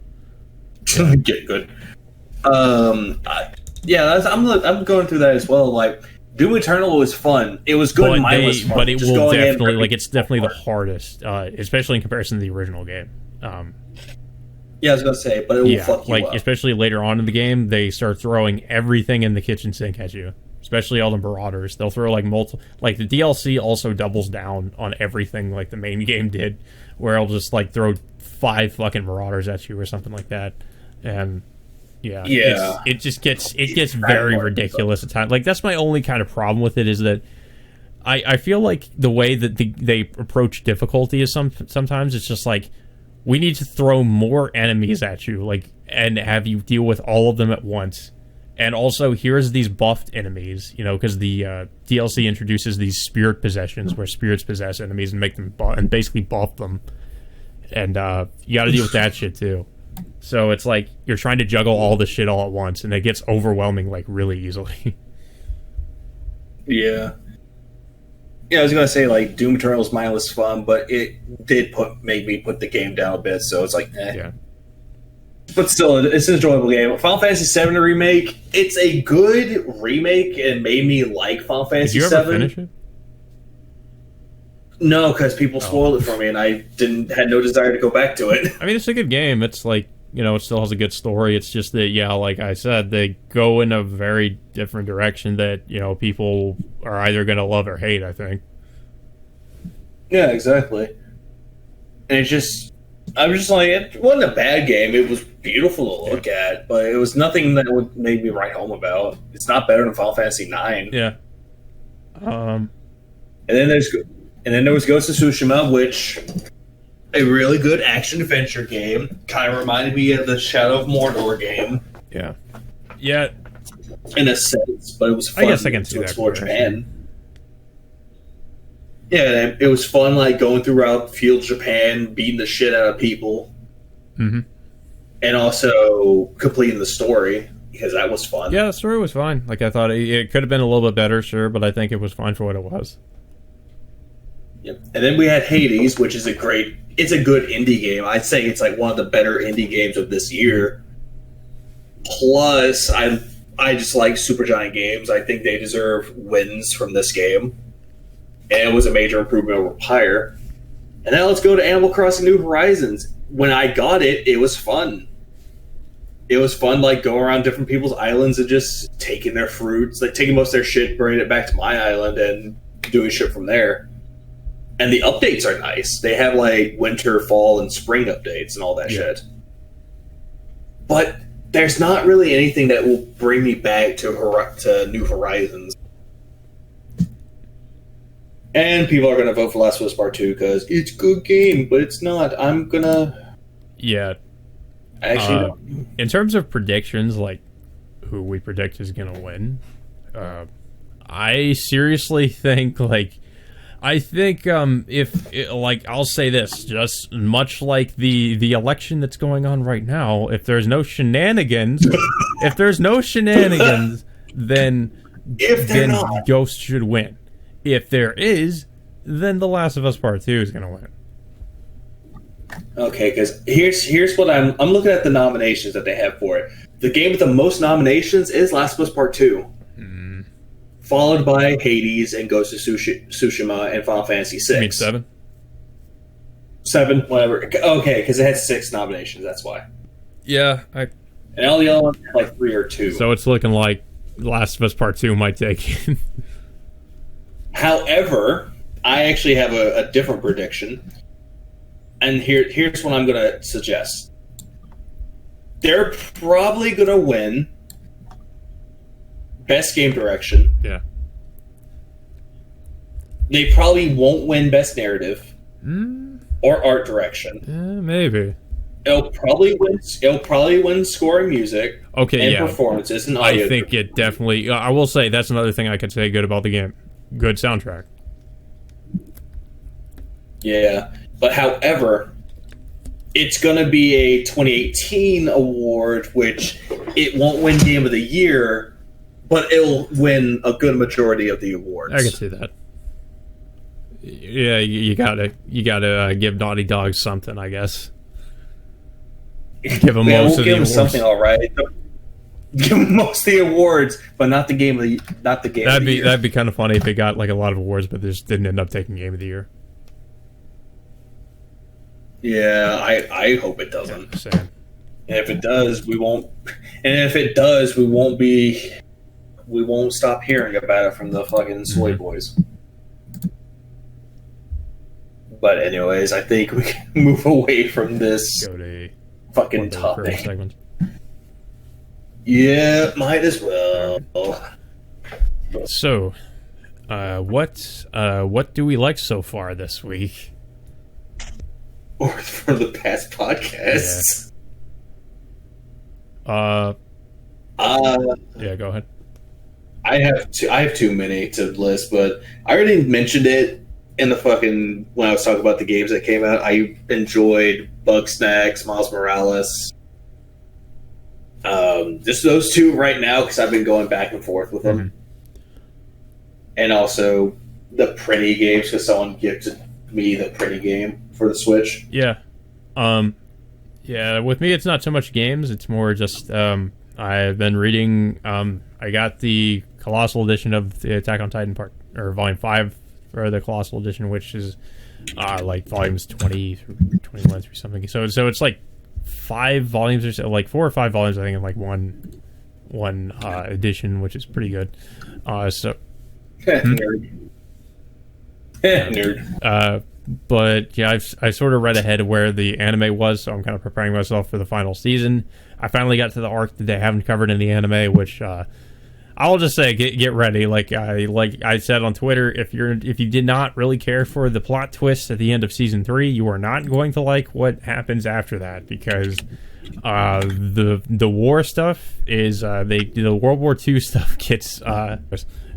Get good. I'm going through that as well. Like, Doom Eternal was fun. It was good. But it will definitely, like, it's definitely the hardest, especially in comparison to the original game. Yeah, I was gonna say, but it will fuck you up. Especially later on in the game, they start throwing everything in the kitchen sink at you. Especially all the Marauders. They'll throw like multiple. Like, the DLC also doubles down on everything like the main game did, where it'll just like throw 5 fucking Marauders at you or something like that. And it gets very ridiculous at times. Like, that's my only kind of problem with it, is that I feel like the way that they approach difficulty is sometimes it's just like, we need to throw more enemies at you, like, and have you deal with all of them at once. And also, here's these buffed enemies, you know, because the DLC introduces these spirit possessions where spirits possess enemies and make them and basically buff them. And you got to deal with that shit too. So it's like you're trying to juggle all the shit all at once, and it gets overwhelming like really easily. Yeah. Yeah, I was gonna say, like, Doom Eternal's mindless fun, but it did make me put the game down a bit. So it's like, Yeah. But still, it's an enjoyable game. Final Fantasy VII Remake, it's a good remake and made me like Final Fantasy VII. Did you ever finish it? No, because people spoiled it for me, and I had no desire to go back to it. I mean, it's a good game. It's like, you know, it still has a good story. It's just that, yeah, like I said, they go in a very different direction that, you know, people are either going to love or hate, I think. Yeah, exactly. And it's just, I was just like, it wasn't a bad game. It was beautiful to look at, but it was nothing that would make me write home about. It's not better than Final Fantasy IX. Yeah. And then there was Ghost of Tsushima, which a really good action adventure game. Kind of reminded me of the Shadow of Mordor game. Yeah. Yeah. In a sense, but it was fun I guess I can see to explore Japan. Yeah, it was fun, like going throughout Field Japan, beating the shit out of people, and also completing the story because that was fun. Yeah, the story was fine. Like I thought it could have been a little bit better, sure, but I think it was fine for what it was. Yep. And then we had Hades, which is it's a good indie game. I'd say it's like one of the better indie games of this year. Plus, I just like Supergiant Games. I think they deserve wins from this game. And it was a major improvement over Pyre. And now let's go to Animal Crossing New Horizons. When I got it, it was fun. It was fun, like, going around different people's islands and just taking their fruits, like, taking most of their shit, bringing it back to my island, and doing shit from there. And the updates are nice. They have, like, winter, fall, and spring updates and all that shit. But there's not really anything that will bring me back to New Horizons. And people are going to vote for Last of Us Part 2 because it's a good game, but it's not. I'm going to... Yeah. Actually, in terms of predictions, like, who we predict is going to win, I seriously think, like... I think I'll say this, just much like the election that's going on right now, if there's no shenanigans, then Ghost should win. If there is, then The Last of Us Part 2 is going to win. Okay, because here's what I'm looking at the nominations that they have for it. The game with the most nominations is Last of Us Part 2. Followed by Hades and Ghost of Tsushima and Final Fantasy VI. You mean 7? 7, whatever. Okay, because it had 6 nominations, that's why. Yeah. And all the other ones had like 3 or 2. So it's looking like Last of Us Part 2 might take it. However, I actually have a different prediction. And here's what I'm going to suggest. They're probably going to win Best Game Direction. Yeah. They probably won't win Best Narrative or Art Direction. Maybe. It'll probably win Score and Music. Okay, and performances and audio. I think it definitely. I will say that's another thing I could say good about the game. Good soundtrack. Yeah, but however, it's going to be a 2018 award, which it won't win Game of the Year. But it'll win a good majority of the awards. I can see that. Yeah, you gotta give Naughty Dog something, I guess. Give them most of the awards. Something, all right. Give them most of the awards, but not the game of the year. That'd be kind of funny if they got like a lot of awards, but they just didn't end up taking Game of the Year. Yeah, I hope it doesn't. Yeah, same. And if it does, we won't. And if it does, we won't be. We won't stop hearing about it from the fucking soy boys. But anyways, I think we can move away from this fucking topic. Yeah, might as well. So, what do we like so far this week? Or for the past podcasts? Yeah, go ahead. I have too many to list, but I already mentioned it in the fucking when I was talking about the games that came out. I enjoyed Bugsnax, Miles Morales. Just those two right now because I've been going back and forth with them. And also the Pretty games because someone gifted me the Pretty game for the Switch. Yeah. Yeah, with me it's not so much games, it's more just I've been reading I got the Colossal edition of the Attack on Titan Volume 5 for the Colossal edition, which is like volumes 20 through 21 through something. So it's like 5 volumes or so, like 4 or 5 volumes I think in like one edition, which is pretty good. Nerd. Nerd. But yeah, I sort of read ahead of where the anime was, so I'm kind of preparing myself for the final season. I finally got to the arc that they haven't covered in the anime, which I'll just say get ready. Like I said on Twitter, if you did not really care for the plot twist at the end of season 3, you are not going to like what happens after that because the war stuff is the World War II stuff gets yeah,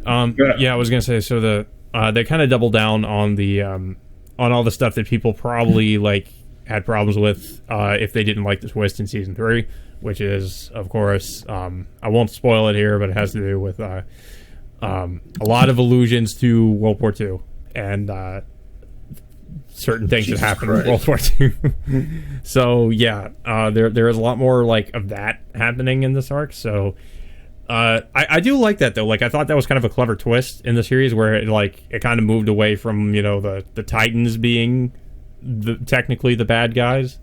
I was gonna say so the they kind of double down on the on all the stuff that people probably like had problems with if they didn't like the twist in season 3, which is, of course, I won't spoil it here, but it has to do with a lot of allusions to World War II and certain things that happened in World War II. So yeah, there is a lot more like of that happening in this arc. So I do like that though. Like I thought that was kind of a clever twist in the series where it kind of moved away from the Titans being technically the bad guys.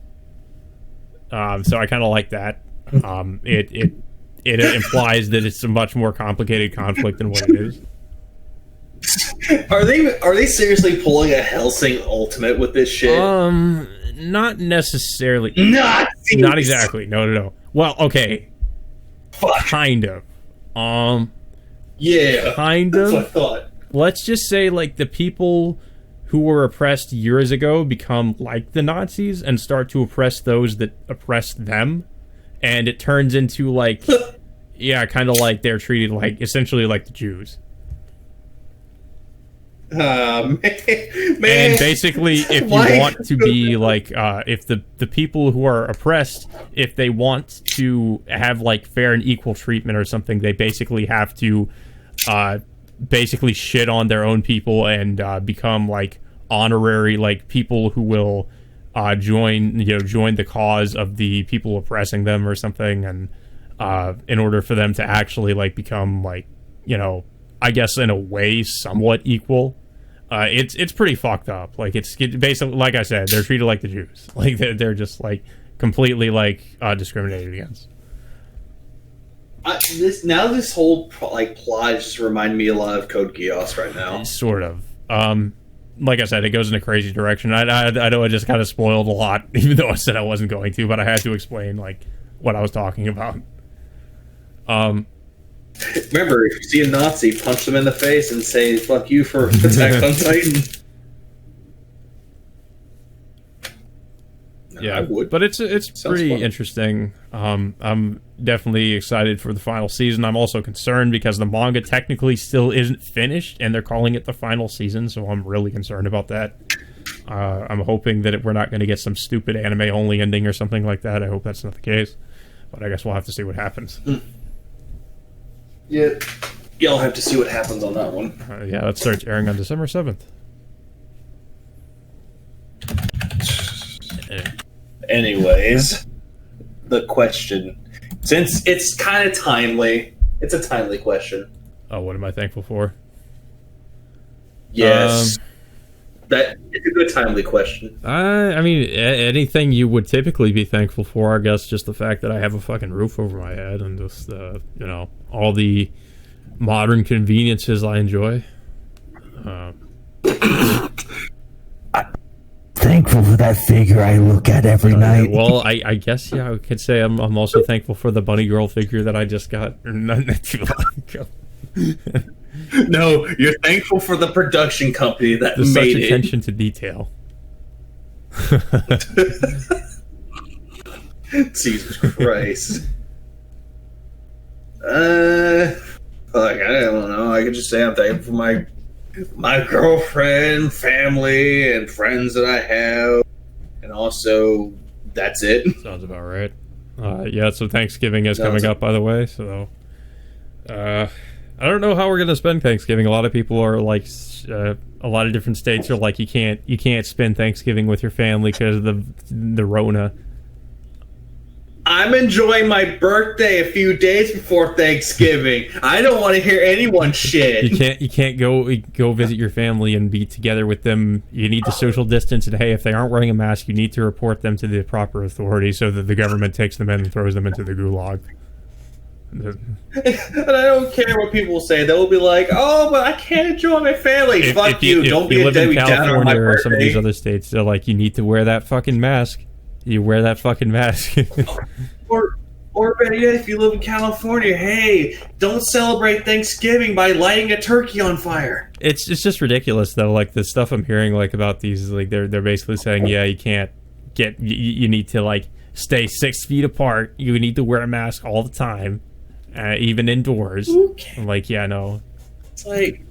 So I kind of like that. It implies that it's a much more complicated conflict than what it is. Are they seriously pulling a Hellsing Ultimate with this shit? Not necessarily. Not exactly. No. Well, okay. Fuck. Kind of. Yeah. Kind of. That's what I thought. Let's just say like the people who were oppressed years ago become like the Nazis and start to oppress those that oppressed them, and it turns into like yeah, kind of like they're treated like essentially like the Jews. Man. And basically, if you want to be like, if the people who are oppressed, if they want to have like fair and equal treatment or something, they basically have to basically shit on their own people and become like honorary like people who will join the cause of the people oppressing them or something, and in order for them to actually like become like I guess in a way somewhat equal. It's pretty fucked up. Like it's basically, like I said, they're treated like the Jews. Like they're just like completely like discriminated against. This whole like plot just remind me a lot of Code Geass right now. Sort of. Like I said, it goes in a crazy direction. I know I just kind of spoiled a lot, even though I said I wasn't going to, but I had to explain like what I was talking about. Remember, if you see a Nazi, punch them in the face and say, fuck you for Attack on Titan. Yeah, I would. But it's pretty interesting. I'm definitely excited for the final season. I'm also concerned because the manga technically still isn't finished, and they're calling it the final season, so I'm really concerned about that. I'm hoping that we're not going to get some stupid anime-only ending or something like that. I hope that's not the case. But I guess we'll have to see what happens. Yeah, y'all have to see what happens on that one. Yeah, that starts airing on December 7th. Anyways, the question. Since it's kind of timely, it's a timely question. Oh, what am I thankful for? Yes. That it's a good timely question. I mean, anything you would typically be thankful for, I guess, just the fact that I have a fucking roof over my head and just, all the modern conveniences I enjoy. Thankful for that figure I look at every night. Well, I guess, yeah, I could say I'm also thankful for the bunny girl figure that I just got not too long ago. No, you're thankful for the production company that There's made such it. attention to detail. Jesus Christ. I don't know. I could just say I'm thankful for my girlfriend, family, and friends that I have, and also that's it. Sounds about right. Yeah, so Thanksgiving is coming up, by the way. So, I don't know how we're gonna spend Thanksgiving. A lot of people are like, a lot of different states are like, you can't spend Thanksgiving with your family because of the Rona. I'm enjoying my birthday a few days before Thanksgiving. I don't want to hear anyone's shit. You can't go visit your family and be together with them. You need to social distance, and hey, if they aren't wearing a mask, you need to report them to the proper authorities so that the government takes them in and throws them into the gulag. And I don't care what people say. They'll be like, "Oh, but I can't enjoy my family." Fuck you! Don't be a Debbie Downer on my birthday. Or some of these other states, they're like, you need to wear that fucking mask. You wear that fucking mask. or better yet, if you live in California, hey, don't celebrate Thanksgiving by lighting a turkey on fire. It's just ridiculous though. Like the stuff I'm hearing like about these, like they're basically saying, yeah, you can't get, you need to like stay 6 feet apart. You need to wear a mask all the time, even indoors. Okay. I'm like, yeah, no. It's like,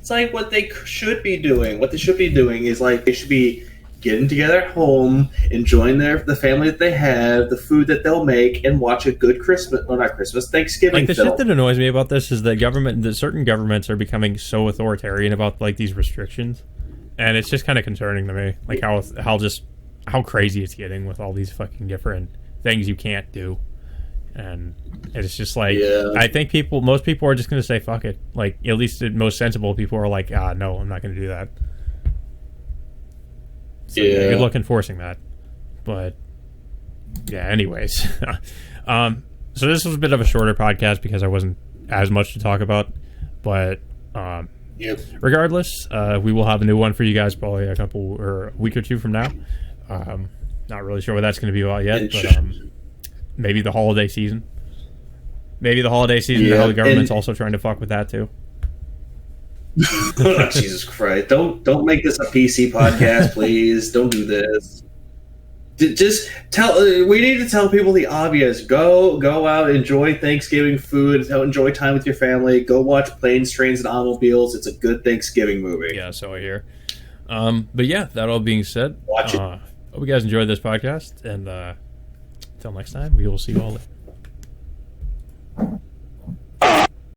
It's like what they should be doing. What they should be doing is like they should be getting together at home, enjoying the family that they have, the food that they'll make, and watch a good Thanksgiving like the film. shit that annoys me about this is that certain governments are becoming so authoritarian about like these restrictions, and it's just kind of concerning to me, like how crazy it's getting with all these fucking different things you can't do. And it's just like, I think most people are just going to say fuck it. Like, at least the most sensible people are like, no, I'm not going to do that. So, good luck enforcing that. But yeah, anyways. So this was a bit of a shorter podcast because I wasn't as much to talk about. But regardless, we will have a new one for you guys probably a week or two from now. Not really sure what that's going to be about yet, but maybe the holiday season. The holiday government's also trying to fuck with that too. Oh, Jesus Christ! Don't make this a PC podcast, please. Don't do this. Just tell. We need to tell people the obvious. Go out, enjoy Thanksgiving food. Enjoy time with your family. Go watch Planes, Trains, and Automobiles. It's a good Thanksgiving movie. Yeah, so I hear. But yeah, that all being said, watch it. Hope you guys enjoyed this podcast, and until next time, we will see you all later.